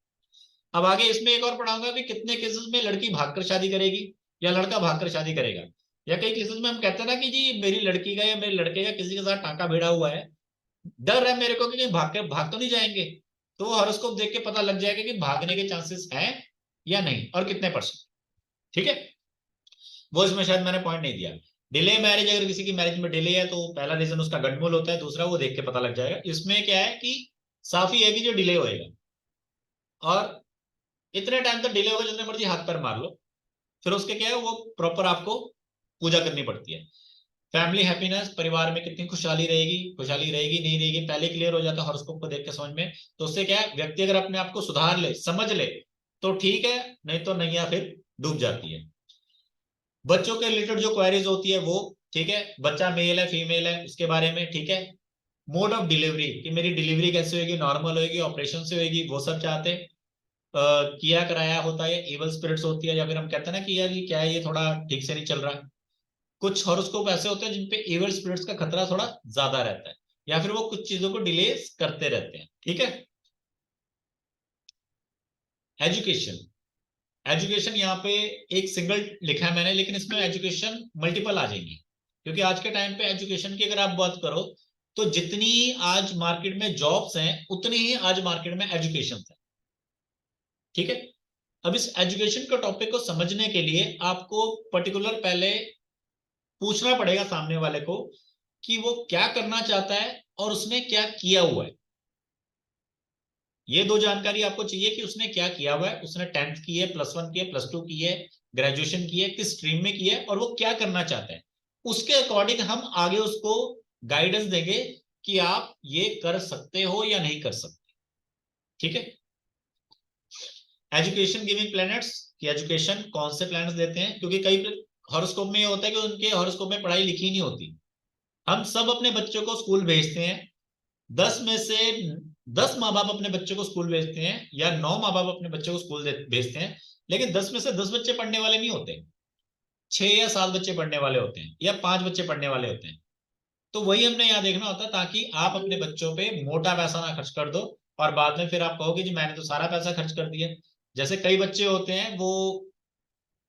अब आगे इसमें एक और पढ़ाऊंगा कि कितने केसेस में लड़की भागकर शादी करेगी या लड़का भागकर शादी करेगा, या कई केसेस में हम कहते हैं ना कि जी मेरी लड़की का या मेरे लड़के का किसी के साथ टांका भिड़ा हुआ है, डर है मेरे को कि भाग तो नहीं जाएंगे, तो वो हॉरोस्कोप देख के पता लग जाएगा कि भागने के चांसेस हैं या नहीं और कितने %। ठीक है, वो इसमें शायद मैंने पॉइंट नहीं दिया। डिले मैरिज, अगर किसी की मैरिज में डिले है तो पहला रीजन उसका गंडमूल होता है, दूसरा वो देख के पता लग जाएगा। इसमें क्या है कि साफ ही है कि जो डिले होएगा, और इतने टाइम तक डिले होगा जितने मर्जी हाथ पैर मार लो, फिर उसके क्या है वो प्रॉपर आपको पूजा करनी पड़ती है। फैमिली हैप्पीनेस, परिवार में कितनी खुशहाली रहेगी, खुशहाली रहेगी नहीं रहेगी पहले क्लियर हो जाता है हॉरोस्कोप को देख के समझ में। तो उससे क्या है, व्यक्ति अगर अपने आप को सुधार ले, समझ ले तो ठीक है, नहीं तो नैया फिर डूब जाती है। बच्चों के रिलेटेड जो क्वेरीज होती है वो, ठीक है, बच्चा मेल है फीमेल है उसके बारे में, ठीक है। मोड ऑफ डिलीवरी, कि मेरी डिलीवरी कैसे होगी, नॉर्मल होगी, ऑपरेशन से होगी, वो सब चाहते हैं। किया कराया होता है, इवल स्पिरिट्स होती है, या फिर हम कहते हैं ना कि यार ये क्या है, ये थोड़ा ठीक से नहीं चल रहा है। कुछ हॉरोस्कोप ऐसे होते हैं जिनपे इवल स्पिरिट्स का खतरा थोड़ा ज्यादा रहता है, या फिर वो कुछ चीजों को डिले करते रहते हैं। ठीक है, एजुकेशन, एजुकेशन यहाँ पे एक सिंगल लिखा है मैंने, लेकिन इसमें एजुकेशन मल्टीपल आ जाएंगी, क्योंकि आज के टाइम पे एजुकेशन की अगर आप बात करो तो जितनी आज मार्केट में जॉब्स हैं उतनी ही आज मार्केट में एजुकेशन है। ठीक है, अब इस एजुकेशन के टॉपिक को समझने के लिए आपको पर्टिकुलर पहले पूछना पड़ेगा सामने वाले को कि वो क्या करना चाहता है और उसने क्या किया हुआ है। ये दो जानकारी आपको चाहिए कि उसने क्या किया हुआ है, उसने 10th की है, +1 की है, +2 की है, ग्रेजुएशन की है, किस स्ट्रीम में की है, और वो क्या करना चाहता है। उसके अकॉर्डिंग हम आगे उसको गाइडेंस देंगे कि आप ये कर सकते हो या नहीं कर सकते। ठीक है, एजुकेशन गिविंग प्लैनेट्स, कि एजुकेशन कौन से प्लैनेट्स देते हैं, क्योंकि कई हॉरोस्कोप में ये होता है कि उनके हॉरोस्कोप में पढ़ाई लिखी नहीं होती। हम सब अपने बच्चों को स्कूल भेजते हैं, 10 में से 10 माँ बाप अपने बच्चों को स्कूल भेजते हैं, या 9 माँ बाप अपने बच्चों को स्कूल भेजते हैं, लेकिन 10 में से 10 बच्चे पढ़ने वाले नहीं होते, 6 या 7 बच्चे पढ़ने वाले होते हैं, या 5 बच्चे पढ़ने वाले होते हैं। तो वही हमने यहाँ देखना होता है, ताकि आप अपने बच्चों पे मोटा पैसा ना खर्च कर दो और बाद में फिर आप कहोगे जी मैंने तो सारा पैसा खर्च कर दिया। जैसे कई बच्चे होते हैं वो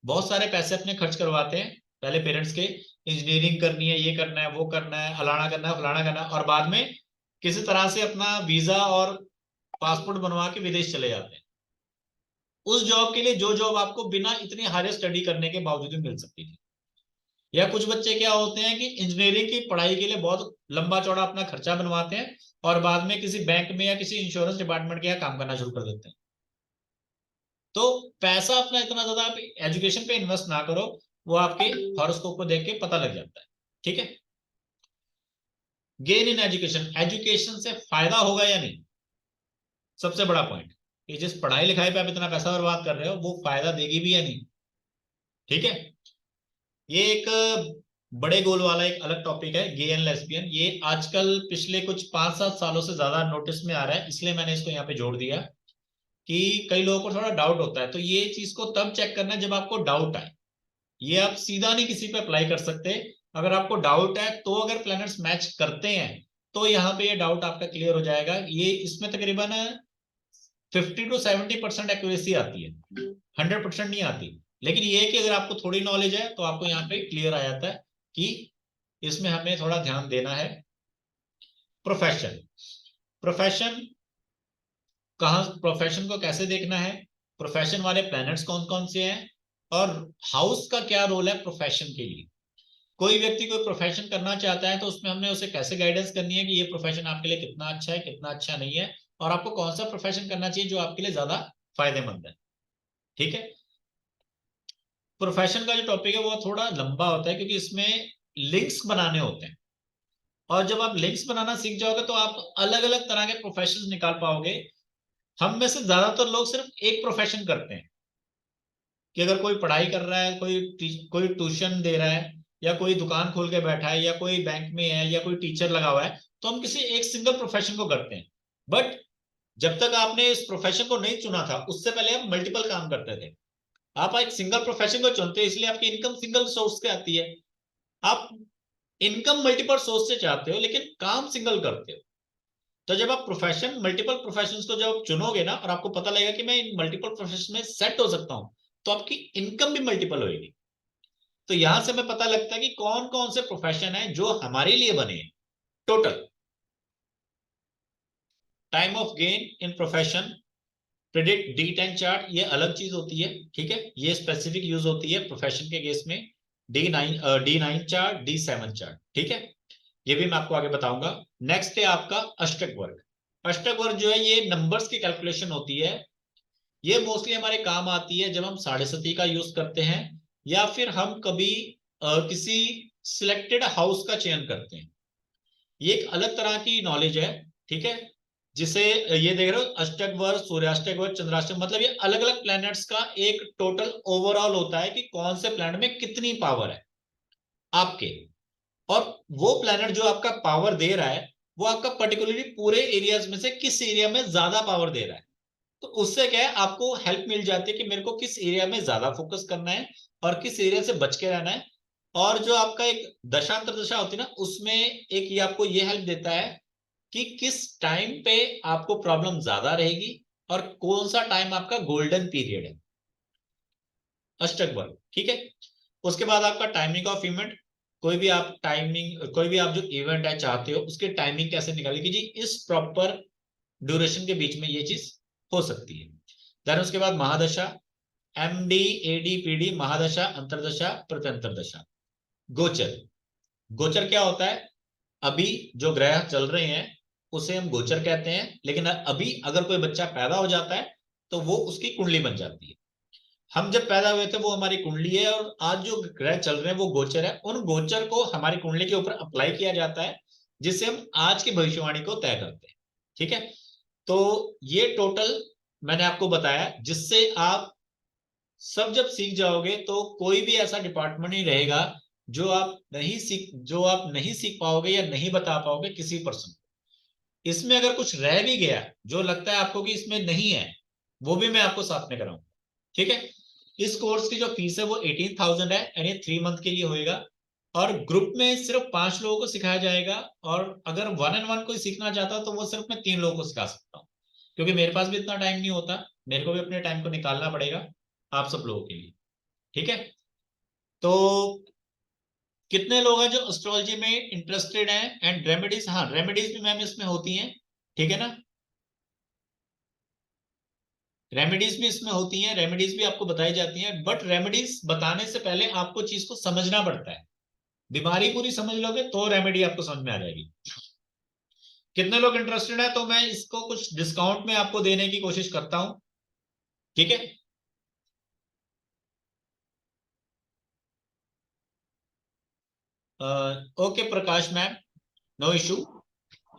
बहुत सारे पैसे अपने खर्च करवाते हैं पहले पेरेंट्स के, इंजीनियरिंग करनी है, ये करना है, वो करना है, फलाना करना है, फलाना करना है, और बाद में किसी तरह से अपना वीजा और पासपोर्ट बनवा के विदेश चले जाते हैं उस जॉब के लिए जो जॉब आपको बिना इतनी हायर स्टडी करने के बावजूद मिल सकती थी। या कुछ बच्चे क्या होते हैं कि इंजीनियरिंग की पढ़ाई के लिए बहुत लंबा चौड़ा अपना खर्चा बनवाते हैं और बाद में किसी बैंक में या किसी इंश्योरेंस डिपार्टमेंट के यहाँ काम करना शुरू कर देते हैं। तो पैसा अपना इतना ज्यादा आप एजुकेशन पे इन्वेस्ट ना करो, वो आपके हॉरोस्कोप को देख के पता लग जाता है। ठीक है, गेन इन एजुकेशन, एजुकेशन से फायदा होगा या नहीं, सबसे बड़ा पॉइंट कि जिस पढ़ाई लिखाई पे आप इतना पैसा बर्बाद कर रहे हो वो फायदा देगी भी या नहीं। ठीक है, ये एक बड़े गोल वाला एक अलग टॉपिक है, गे एंड लेस्बियन। ये आजकल पिछले कुछ 5-7 सालों से ज्यादा नोटिस में आ रहा है, इसलिए मैंने इसको यहाँ पे जोड़ दिया कि कई लोगों को थोड़ा डाउट होता है। तो ये चीज को तब चेक करना है जब आपको डाउट आए, ये आप सीधा नहीं किसी पे अप्लाई कर सकते। अगर आपको डाउट है तो अगर प्लैनेट्स मैच करते हैं तो यहाँ पे ये डाउट आपका क्लियर हो जाएगा। ये इसमें तकरीबन 50 to 70% एक्यूरेसी आती है, 100% नहीं आती। लेकिन ये कि अगर आपको थोड़ी नॉलेज है तो आपको यहाँ पे क्लियर आ जाता है कि इसमें हमें थोड़ा ध्यान देना है। प्रोफेशन, प्रोफेशन कहाँ, प्रोफेशन को कैसे देखना है, प्रोफेशन वाले प्लैनेट्स कौन कौन से हैं, और हाउस का क्या रोल है प्रोफेशन के लिए। कोई व्यक्ति कोई प्रोफेशन करना चाहता है तो उसमें हमने उसे कैसे गाइडेंस करनी है कि ये प्रोफेशन आपके लिए कितना अच्छा है, कितना अच्छा नहीं है, और आपको कौन सा प्रोफेशन करना चाहिए जो आपके लिए ज्यादा फायदेमंद है। ठीक है, प्रोफेशन का जो टॉपिक है वो थोड़ा लंबा होता है क्योंकि इसमें लिंक्स बनाने होते हैं, और जब आप लिंक्स बनाना सीख जाओगे तो आप अलग अलग तरह के प्रोफेशन निकाल पाओगे। हम में से ज्यादातर लोग सिर्फ एक प्रोफेशन करते हैं, कि अगर कोई पढ़ाई कर रहा है, कोई ट्यूशन दे रहा है, या कोई दुकान खोल के बैठा है, या कोई बैंक में है, या कोई टीचर लगा हुआ है, तो हम किसी एक सिंगल प्रोफेशन को करते हैं। बट जब तक आपने इस प्रोफेशन को नहीं चुना था उससे पहले आप मल्टीपल काम करते थे। आप एक सिंगल प्रोफेशन को चुनते हैं इसलिए आपकी इनकम सिंगल सोर्स से आती है। आप इनकम मल्टीपल सोर्स से चाहते हो लेकिन काम सिंगल करते हो। तो जब आप प्रोफेशन मल्टीपल प्रोफेशंस को जब चुनोगे ना और आपको पता लगेगा कि मैं इन मल्टीपल प्रोफेशन में सेट हो सकता हूं, तो आपकी इनकम भी मल्टीपल होगी। तो यहां से हमें पता लगता है कि कौन कौन से प्रोफेशन है जो हमारे लिए बने हैं। Total time of gain in profession, predict D10 chart, ये अलग चीज होती है, ठीक है, ये स्पेसिफिक यूज होती है प्रोफेशन के केस में। D9 चार्ट, D7 चार्ट, ठीक है, ये भी मैं आपको आगे बताऊंगा। नेक्स्ट है आपका अष्टक वर्ग। अष्टक वर्ग जो है ये नंबर्स की कैलकुलेशन होती है। ये मोस्टली हमारे काम आती है जब हम साढ़े सती का यूज करते हैं या फिर हम कभी किसी सिलेक्टेड हाउस का चयन करते हैं। ये एक अलग तरह की नॉलेज है, ठीक है, जिसे ये देख रहे हो अष्टक वर्ग, सूर्याष्टक वर्ग, चंद्राष्टक, मतलब ये अलग अलग प्लैनेट्स का एक टोटल ओवरऑल होता है कि कौन से प्लैनेट में कितनी पावर है आपके। और वो प्लैनेट जो आपका पावर दे रहा है वो आपका पर्टिकुलरली पूरे एरियाज में से किस एरिया में ज्यादा पावर दे रहा है। तो उससे क्या है, आपको हेल्प मिल जाती है कि मेरे को किस एरिया में ज्यादा फोकस करना है और किस एरिया से बच के रहना है। और जो आपका एक दशांतर दशा होती है ना, उसमें एक ये आपको ये हेल्प देता है कि किस टाइम पे आपको प्रॉब्लम ज्यादा रहेगी और कौन सा टाइम आपका गोल्डन पीरियड है। अष्टक वर्ग, ठीक है। उसके बाद आपका टाइमिंग ऑफ इवेंट, कोई भी आप टाइमिंग, कोई भी आप जो इवेंट है चाहते हो उसकी टाइमिंग कैसे निकाली कि जी इस प्रॉपर ड्यूरेशन के बीच में ये चीज हो सकती है। देन उसके बाद महादशा, MD AD PD, महादशा, अंतरदशा, प्रत्यंतर दशा। गोचर, गोचर क्या होता है, अभी जो ग्रह चल रहे हैं उसे हम गोचर कहते हैं, लेकिन अभी अगर कोई बच्चा पैदा हो जाता है तो वो उसकी कुंडली बन जाती है। हम जब पैदा हुए थे वो हमारी कुंडली है और आज जो ग्रह चल रहे हैं वो गोचर है। उन गोचर को हमारी कुंडली के ऊपर अप्लाई किया जाता है जिससे हम आज की भविष्यवाणी को तय करते हैं, ठीक है। तो ये टोटल मैंने आपको बताया, जिससे आप सब जब सीख जाओगे तो कोई भी ऐसा डिपार्टमेंट नहीं रहेगा जो आप नहीं सीख पाओगे या नहीं बता पाओगे किसी पर्सन को। इसमें अगर कुछ रह भी गया जो लगता है आपको कि इसमें नहीं है, वो भी मैं आपको साथ में कराऊंगा, ठीक है। इस कोर्स की जो फीस है वो 18,000 है, यानी 3 मंथ के लिए होएगा। और ग्रुप में सिर्फ 5 लोगों को सिखाया जाएगा, और अगर 1 on 1 कोई सीखना चाहता है तो वो सिर्फ मैं 3 लोगों को सिखा सकता हूँ, क्योंकि मेरे पास भी इतना टाइम नहीं होता, मेरे को भी अपने टाइम को निकालना पड़ेगा आप सब लोगों के लिए, ठीक है। तो कितने लोग हैं जो एस्ट्रोलॉजी में इंटरेस्टेड हैं? एंड रेमेडीज, हाँ रेमेडीज भी मैम इसमें होती हैं, ठीक है ना, रेमेडीज भी इसमें होती हैं, रेमेडीज भी आपको बताई जाती हैं। बट रेमेडीज बताने से पहले आपको चीज को समझना पड़ता है। बीमारी पूरी समझ लोगे तो रेमेडी आपको समझ में आ जाएगी। कितने लोग इंटरेस्टेड है तो मैं इसको कुछ डिस्काउंट में आपको देने की कोशिश करता हूं, ठीक है। ओके प्रकाश मैम, नो इशू,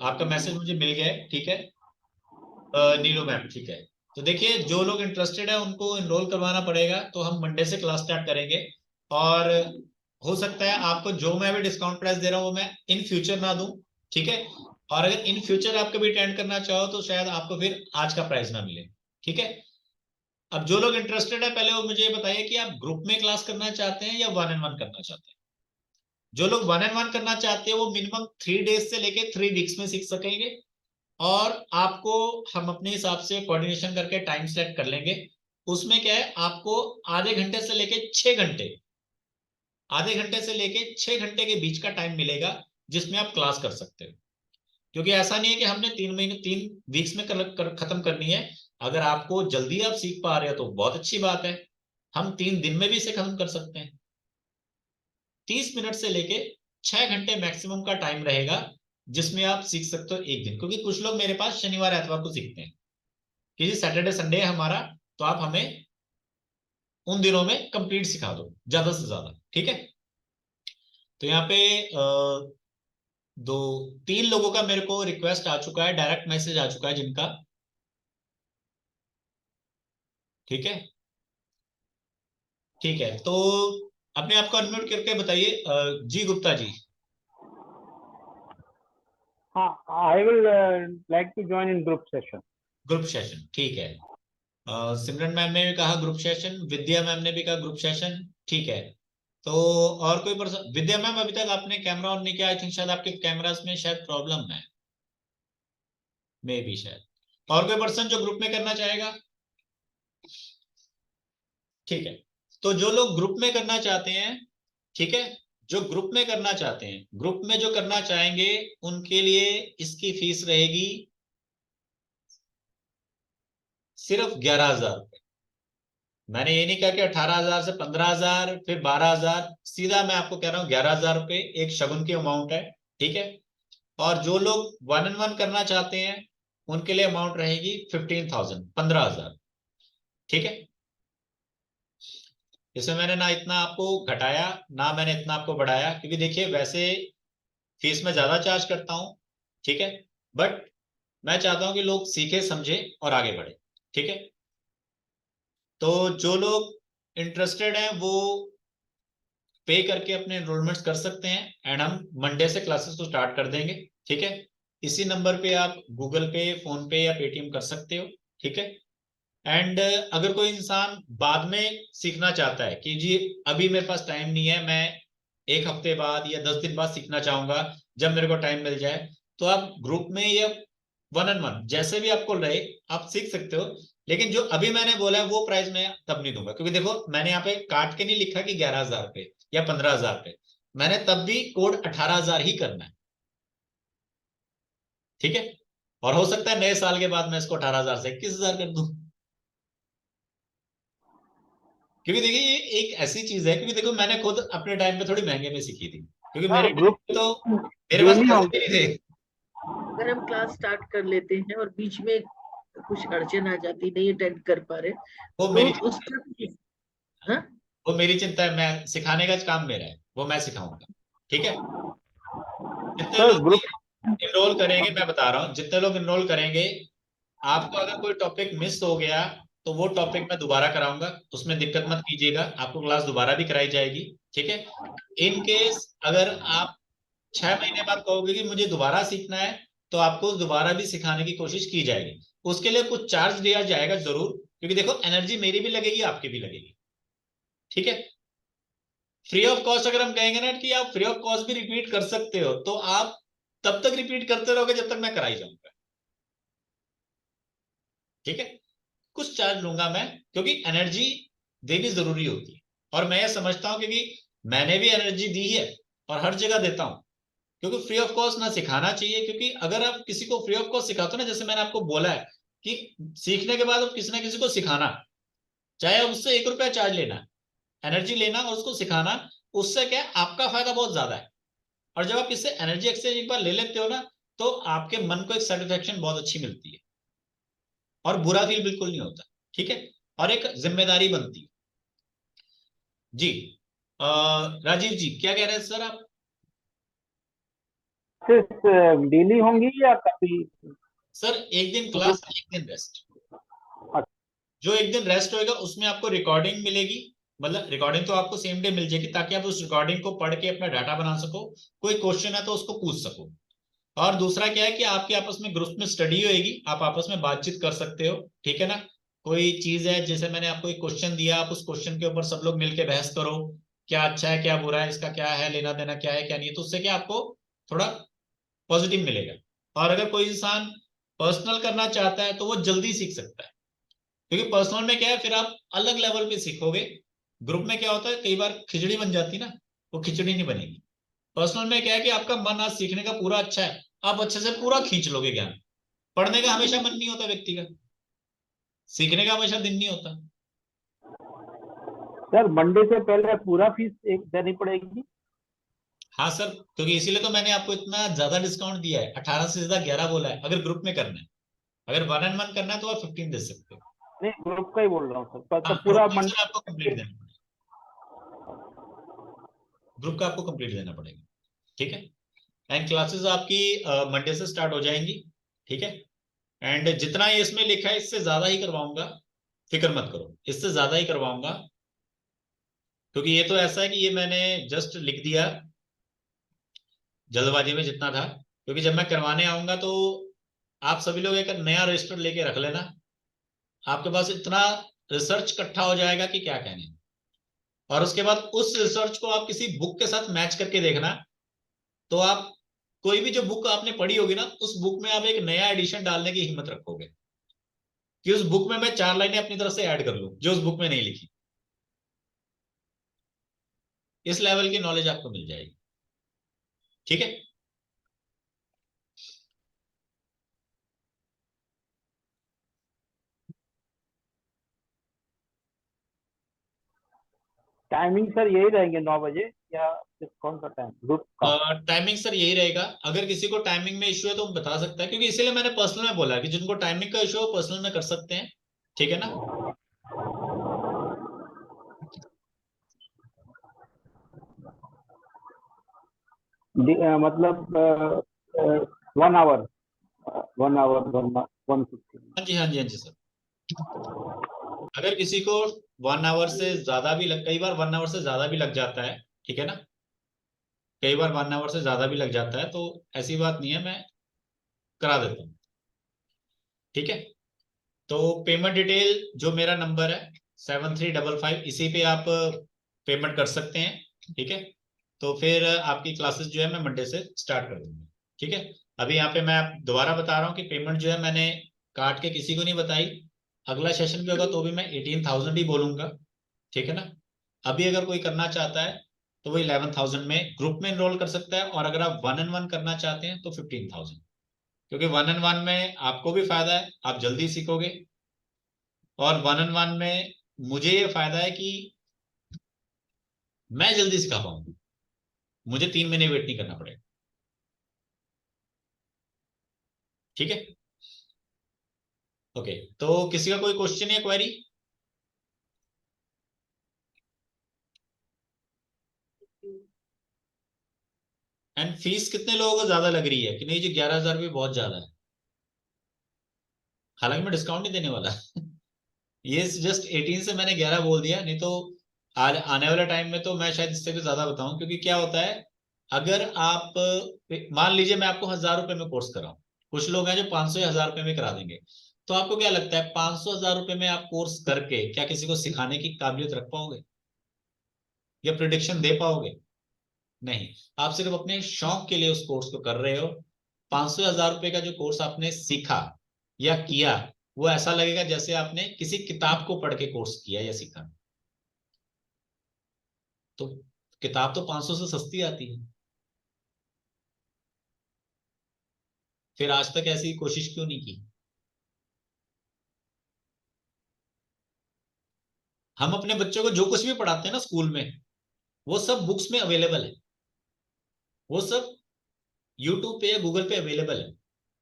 आपका मैसेज मुझे मिल गया है, ठीक है। नीलू मैम, ठीक है। तो देखिए जो लोग इंटरेस्टेड है उनको एनरोल करवाना पड़ेगा, तो हम मंडे से क्लास स्टार्ट करेंगे। और हो सकता है आपको जो मैं अभी डिस्काउंट प्राइस दे रहा हूँ वो मैं इन फ्यूचर ना दूं, ठीक है। और अगर इन फ्यूचर आप कभी अटेंड करना चाहो तो शायद आपको फिर आज का प्राइस ना मिले, ठीक है। अब जो लोग इंटरेस्टेड है पहले वो मुझे ये बताइए कि आप ग्रुप में क्लास करना चाहते हैं या 1 on 1 करना चाहते हैं। जो लोग 1 on 1 करना चाहते हैं वो मिनिमम 3 days से लेके 3 weeks में सीख सकेंगे, और आपको हम अपने हिसाब से कोऑर्डिनेशन करके टाइम सेट कर लेंगे। उसमें क्या है, आपको आधे घंटे से लेके 6 घंटे, आधे घंटे से लेके 6 घंटे के बीच का टाइम मिलेगा जिसमें आप क्लास कर सकते हो। क्योंकि ऐसा नहीं है कि हमने 3 महीने 3 weeks में खत्म करनी है। अगर आपको जल्दी आप सीख पा रहे हो तो बहुत अच्छी बात है, हम 3 दिन में भी इसे खत्म कर सकते हैं। 30 मिनट से लेके 6 घंटे मैक्सिमम का टाइम रहेगा जिसमें आप सीख सकते हो एक दिन। क्योंकि कुछ लोग मेरे पास शनिवार एतवार को सीखते हैं कि जी सैटरडे संडे है हमारा, तो आप हमें उन दिनों में कंप्लीट सिखा दो ज्यादा से ज्यादा, ठीक है। तो यहाँ पे 2 3 लोगों का मेरे को रिक्वेस्ट आ चुका है, डायरेक्ट मैसेज आ चुका है जिनका, ठीक है। ठीक है, तो अपने आप को अनम्यूट करके बताइए, जी गुप्ता जी। हाँ, I will like to join in group session. Group session, ठीक है। सिमरन मैम ने भी कहा ग्रुप सेशन, विद्या मैम ने भी कहा ग्रुप सेशन, ठीक है। तो और कोई पर्सन, विद्या मैम अभी तक आपने कैमरा ऑन नहीं किया, आई थिंक शायद आपके कैमरास में शायद प्रॉब्लम है। मे भी शायद। और कोई पर्सन जो ग्रुप में करना चाहेगा? ठीक है, तो जो लोग ग्रुप में करना चाहते हैं, ठीक है, जो ग्रुप में करना चाहते हैं, ग्रुप में जो करना चाहेंगे उनके लिए इसकी फीस रहेगी सिर्फ 11,000 रुपये। मैंने ये नहीं कहा कि 18,000 से 15,000 फिर 12,000, सीधा मैं आपको कह रहा हूँ 11,000 रुपये एक शगुन की अमाउंट है, ठीक है। और जो लोग 1-on-1 करना चाहते हैं उनके लिए अमाउंट रहेगी 15,000, 15,000, ठीक है। इसमें मैंने ना इतना आपको घटाया ना मैंने इतना आपको बढ़ाया, क्योंकि देखिए वैसे फीस में ज्यादा चार्ज करता हूं, ठीक है, बट मैं चाहता हूं कि लोग सीखे समझे और आगे बढ़े, ठीक है। तो जो लोग इंटरेस्टेड हैं वो पे करके अपने एनरोलमेंट्स कर सकते हैं एंड हम मंडे से क्लासेस को स्टार्ट कर देंगे, ठीक है। इसी नंबर पे आप गूगल पे, फोन पे या पेटीएम कर सकते हो, ठीक है। एंड अगर कोई इंसान बाद में सीखना चाहता है कि जी अभी मेरे पास टाइम नहीं है, मैं 1 हफ्ते बाद या 10 दिन बाद सीखना चाहूंगा जब मेरे को टाइम मिल जाए, तो आप ग्रुप में या 1-on-1 जैसे भी आपको रहे आप सीख सकते हो। लेकिन जो अभी मैंने बोला है वो प्राइस मैं तब नहीं दूंगा, क्योंकि देखो मैंने यहाँ पे काट के नहीं लिखा कि 11,000 रुपये या 15,000 रुपये, मैंने तब भी कोड 18,000 ही करना है, ठीक है। और हो सकता है नए साल के बाद मैं इसको 18,000 से 21,000 कर दूं, क्योंकि देखिए ये एक ऐसी चीज है, क्योंकि देखो मैंने खुद अपने टाइम पे थोड़ी महंगे में सीखी थी, क्योंकि सर मेरे टाइम ग्रुप पे तो मेरे पास डेली पैसे होंगे? भी नहीं थे। अगर हम क्लास स्टार्ट कर लेते हैं और बीच में कुछ अड़चन आ जाती, नहीं अटेंड कर पा रहे, वो तो मेरी उस टाइम, हाँ, वो मेरी चिंता है, मैं सिखाने का काम मेरा है, वो मैं सिखाऊंगा, ठीक है। जितने सर लोग ग्रुप इनरोल करेंगे, मैं बता रहा हूँ, जितने लोग इनरोल करेंगे, आपको अगर कोई टॉपिक मिस हो गया तो वो टॉपिक मैं दोबारा कराऊंगा, उसमें दिक्कत मत कीजिएगा, आपको क्लास दोबारा भी कराई जाएगी, ठीक है। इन केस अगर आप 6 महीने बाद कहोगे कि मुझे दोबारा सीखना है, तो आपको दोबारा भी सिखाने की कोशिश की जाएगी। उसके लिए कुछ चार्ज दिया जाएगा जरूर, क्योंकि देखो एनर्जी मेरी भी लगेगी आपकी भी लगेगी, ठीक है। फ्री ऑफ कॉस्ट अगर हम कहेंगे ना कि आप फ्री ऑफ कॉस्ट भी रिपीट कर सकते हो, तो आप तब तक रिपीट करते रहोगे जब तक मैं कराई जाऊंगा, ठीक है। कुछ चार्ज लूंगा मैं, क्योंकि एनर्जी देनी जरूरी होती है, और मैं ये समझता हूं क्योंकि मैंने भी एनर्जी दी है और हर जगह देता हूं, क्योंकि फ्री ऑफ कॉस्ट ना सिखाना चाहिए। क्योंकि अगर आप किसी को फ्री ऑफ कॉस्ट सिखाते हो ना, जैसे मैंने आपको बोला है कि सीखने के बाद आप किसी ना किसी को सिखाना, चाहे आप उससे 1 रुपया चार्ज लेना, एनर्जी लेना और उसको सिखाना, उससे क्या है आपका फायदा बहुत ज्यादा है। और जब आप इससे एनर्जी एक्सचेंज एक बार ले लेते हो ना, तो आपके मन को एक सेटिस्फेक्शन बहुत अच्छी मिलती है और बुरा फील बिल्कुल नहीं होता, ठीक है। और एक जिम्मेदारी बनती है। जी राजीव जी क्या कह रहे हैं सर आप? सिर्फ डेली होंगी या कभी? सर एक दिन मतलब क्लास, एक दिन रेस्ट। जो एक दिन रेस्ट होएगा उसमें आपको रिकॉर्डिंग मिलेगी, मतलब रिकॉर्डिंग तो आपको सेम डे मिल जाएगी, ताकि आप उस रिकॉर्डिंग को पढ़ के अपना डाटा बना सको, कोई क्वेश्चन है तो उसको पूछ सको। और दूसरा क्या है कि आपके आपस में ग्रुप में स्टडी होएगी, आप आपस में बातचीत कर सकते हो, ठीक है ना। कोई चीज है जैसे मैंने आपको एक क्वेश्चन दिया, आप उस क्वेश्चन के ऊपर सब लोग मिलकर बहस करो, क्या अच्छा है क्या बुरा है, इसका क्या है लेना देना, क्या है क्या नहीं है, तो उससे क्या आपको थोड़ा पॉजिटिव मिलेगा। और अगर कोई इंसान पर्सनल करना चाहता है तो वो जल्दी सीख सकता है, क्योंकि पर्सनल में क्या है फिर आप अलग लेवल पे सीखोगे। ग्रुप में क्या होता है कई बार खिचड़ी बन जाती ना, वो खिचड़ी नहीं बनेगी। पर्सनल में क्या है कि आपका मन आज सीखने का पूरा अच्छा है, आप अच्छे से पूरा खींच लोगे ज्ञान। पढ़ने का हमेशा मन नहीं होता व्यक्ति का, सीखने का हमेशा दिन नहीं होता। सर मंडे से पहले पूरा फीस एक देनी पड़ेगी? हाँ सर, क्योंकि इसीलिए तो मैंने आपको इतना ज्यादा डिस्काउंट दिया है, 18 से ज्यादा 11 बोला है। अगर ग्रुप में करना है, अगर 1-on-1 करना है तो आप 15 दे सकते हो। नहीं ग्रुप का ही बोल रहा हूँ सर, पर हाँ तो ग्रुप पूरा का सर आपको कंप्लीट मंडे। देना पड़ेगा, ग्रुप का आपको कंप्लीट देना पड़ेगा, ठीक है। एंड क्लासेस आपकी मंडे से स्टार्ट हो जाएंगी, ठीक है। एंड जितना ये इसमें लिखा है इससे ज्यादा ही करवाऊंगा, फिक्र मत करो, इससे ज्यादा ही करवाऊंगा, क्योंकि ये तो ऐसा है कि ये मैंने जस्ट लिख दिया जल्दबाजी में जितना था, क्योंकि जब मैं करवाने आऊंगा तो आप सभी लोग एक नया रजिस्टर लेके रख लेना, आपके पास इतना रिसर्च इकट्ठा हो जाएगा कि क्या कहने। और उसके बाद उस रिसर्च को आप किसी बुक के साथ मैच करके देखना, तो आप कोई भी जो बुक आपने पढ़ी होगी ना, उस बुक में आप एक नया एडिशन डालने की हिम्मत रखोगे कि उस बुक में मैं 4 लाइनें अपनी तरफ से ऐड कर लूं जो उस बुक में नहीं लिखी। इस लेवल की नॉलेज आपको मिल जाएगी। ठीक है, टाइमिंग सर यही रहेंगे 9 बजे या कौन सा टाइम ग्रुप का? टाइमिंग सर यही रहेगा। अगर किसी को टाइमिंग में इश्यू है तो बता सकता है, क्योंकि इसीलिए मैंने पर्सनल में बोला कि जिनको टाइमिंग का इश्यू है पर्सनल में कर सकते हैं। ठीक है ना? मतलब 1 आवर 150। हाँ जी, हाँ जी, हाँ जी सर। अगर किसी को 1 आवर से ज्यादा भी कई बार 1 आवर से ज्यादा भी लग जाता है, ठीक है ना, कई बार 1 आवर से ज्यादा भी लग जाता है, तो ऐसी बात नहीं है, मैं करा देता हूँ। ठीक है, तो पेमेंट डिटेल जो मेरा नंबर है 7355, इसी पे आप पेमेंट कर सकते हैं। ठीक है, तो फिर आपकी क्लासेस जो है मैं मंडे से स्टार्ट कर दूंगा। ठीक है, अभी यहाँ पे मैं दोबारा बता रहा हूँ कि पेमेंट जो है मैंने काट के किसी को नहीं बताई। अगला सेशन पे होगा तो भी मैं 18,000 ही बोलूंगा। ठीक है ना? अभी अगर कोई करना चाहता है तो वो 11,000 में ग्रुप में एनरोल कर सकता है, और अगर आप 1-on-1 करना चाहते हैं तो 15,000, क्योंकि 1-on-1 में आपको भी फायदा है, आप जल्दी सीखोगे, और 1-on-1 में मुझे ये फायदा है कि मैं जल्दी सिखा पाऊंगा, मुझे 3 महीने वेट नहीं करना पड़ेगा। ठीक है, ओके, तो किसी का कोई क्वेश्चन या क्वेरी? एंड फीस कितने लोगों को ज्यादा लग रही है कि नहीं जी? 11,000 भी बहुत ज्यादा है, हालांकि मैं डिस्काउंट नहीं देने वाला। ये जस्ट 18 से मैंने 11 बोल दिया, नहीं तो आने वाले टाइम में तो मैं शायद इससे भी ज्यादा बताऊं, क्योंकि क्या होता है, अगर आप मान लीजिए मैं आपको 1,000 रुपए में कोर्स कराऊं, कुछ लोग हैं जो 500 या 1,000 रुपए में करा देंगे, तो आपको क्या लगता है 500-1,000 रुपए में आप कोर्स करके क्या किसी को सिखाने की काबिलियत रख पाओगे या प्रिडिक्शन दे पाओगे? नहीं। आप सिर्फ अपने शौक के लिए उस कोर्स को कर रहे हो। 500-1,000 रुपए का जो कोर्स आपने सीखा या किया, वो ऐसा लगेगा जैसे आपने किसी किताब को पढ़ के कोर्स किया या सीखा। तो किताब तो 500 से सस्ती आती है, फिर आज तक ऐसी कोशिश क्यों नहीं की? हम अपने बच्चों को जो कुछ भी पढ़ाते हैं ना स्कूल में, वो सब बुक्स में अवेलेबल है, वो सब यूट्यूब पे या गूगल पे अवेलेबल है,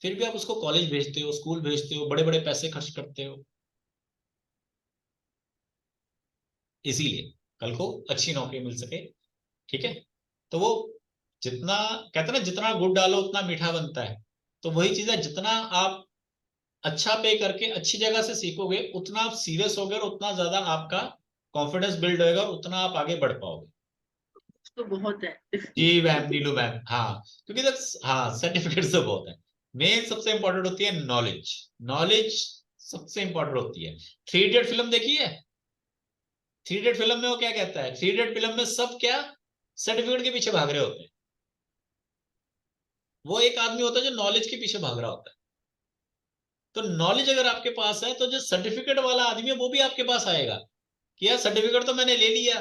फिर भी आप उसको कॉलेज भेजते हो, स्कूल भेजते हो, बड़े बड़े पैसे खर्च करते हो। इसीलिए कल को अच्छी नौकरी मिल सके। ठीक है, तो वो जितना कहते हैं ना, जितना गुड़ डालो उतना मीठा बनता है, तो वही चीज है, जितना आप अच्छा पे करके अच्छी जगह से सीखोगे, उतना आप सीरियस होगे और उतना ज्यादा आपका कॉन्फिडेंस बिल्ड होएगा और उतना आप आगे बढ़ पाओगे। तो बहुत है। जी मैम, नीलू मैम, हाँ, क्योंकि हाँ, सर्टिफिकेट तो बहुत है, मेन सबसे इंपॉर्टेंट होती है नॉलेज। नॉलेज सबसे इंपॉर्टेंट होती है। 3 इडियट फिल्म देखी है? 3 इडियट फिल्म में वो क्या कहता है? 3 इडियट फिल्म में सब क्या सर्टिफिकेट के पीछे भाग रहे होते हैं, वो एक आदमी होता है जो नॉलेज के पीछे भाग रहा होता है। तो नॉलेज अगर आपके पास है तो जो सर्टिफिकेट वाला आदमी है वो भी आपके पास आएगा कि यार सर्टिफिकेट तो मैंने ले लिया,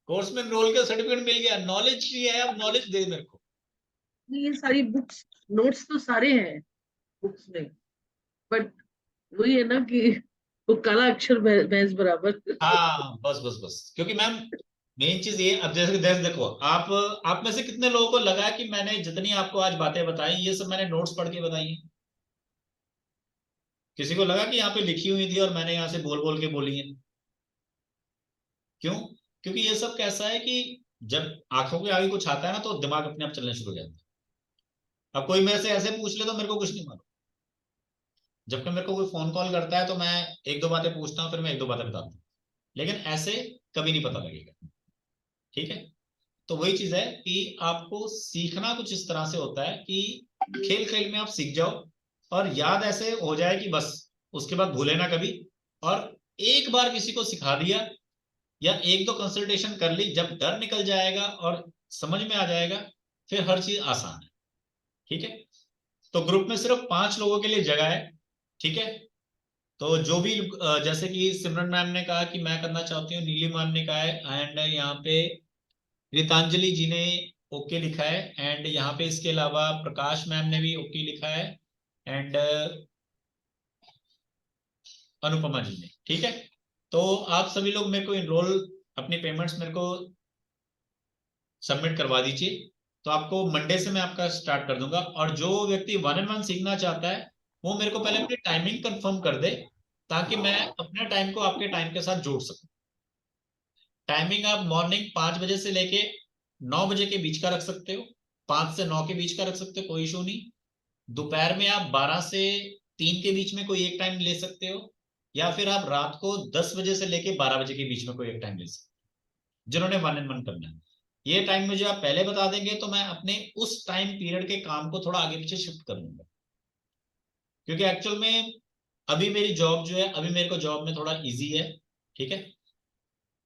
कोर्स में एनरोल किया, सर्टिफिकेट मिल गया, नॉलेज नहीं है, अब नॉलेज दे मेरे को। ये सारी बुक्स नोट्स तो सारे हैं बुक्स में, बट वही है ना कि वो काला अक्षर भैंस बराबर। हाँ, बस बस बस, क्योंकि मैम मेन चीज ये, अब जैसे देखो, आप में से कितने लोगों को लगा कि मैंने जितनी आपको आज बातें बताई ये सब मैंने नोट्स पढ़ के बताई है? किसी को लगा कि यहाँ पे लिखी हुई थी और मैंने यहाँ से बोल बोल के बोली है? क्यों? क्योंकि ये सब कैसा है कि जब आंखों के आगे कुछ आता है ना तो दिमाग अपने आप चलने शुरू हो जाता है। अब कोई मेरे से ऐसे पूछ ले तो मेरे को कुछ नहीं मालूम, जबकि मेरे को कोई फोन कॉल करता है तो मैं 1-2 बातें पूछता हूँ, फिर मैं 1-2 बातें बताता हूँ, लेकिन ऐसे कभी नहीं पता लगेगा। ठीक है, तो वही चीज है कि आपको सीखना कुछ इस तरह से होता है कि खेल खेल में आप सीख जाओ और याद ऐसे हो जाए कि बस उसके बाद भूले ना कभी। और एक बार किसी को सिखा दिया या 1-2 कंसल्टेशन कर ली, जब डर निकल जाएगा और समझ में आ जाएगा, फिर हर चीज आसान है। ठीक है, तो ग्रुप में सिर्फ 5 लोगों के लिए जगह है। ठीक है, तो जो भी जैसे कि सिमरन मैम ने कहा कि मैं करना चाहती हूँ, नीली मैम ने कहा है, एंड यहाँ पे रितांजलि जी ने ओके लिखा है, एंड यहाँ पे इसके अलावा प्रकाश मैम ने भी ओके लिखा है, एंड अनुपमा जी ने। ठीक है, तो आप सभी लोग मेरे को इनरोल, अपनी पेमेंट्स मेरे को सबमिट करवा दीजिए, तो आपको मंडे से मैं आपका स्टार्ट कर दूंगा। और जो व्यक्ति 1-on-1 सीखना चाहता है वो मेरे को पहले अपनी टाइमिंग कंफर्म कर दे, ताकि मैं अपने टाइम को आपके टाइम के साथ जोड़ सकूं। टाइमिंग आप मॉर्निंग 5 बजे से लेके 9 बजे के बीच का रख सकते हो, 5 से 9 के बीच का रख सकते हो, कोई इशू नहीं। दोपहर में आप 12 से 3 के बीच में कोई एक टाइम ले सकते हो, या फिर आप रात को 10 बजे से लेके 12 बजे के बीच में कोई एक टाइम ले सकते हो, जिन्होंने 1-on-1 करना है। ये टाइम मुझे आप पहले बता देंगे तो मैं अपने उस टाइम पीरियड के काम को थोड़ा आगे पीछे शिफ्ट कर लूंगा, क्योंकि एक्चुअल में अभी मेरी जॉब जो है, अभी मेरे को जॉब में थोड़ा इजी है। ठीक है,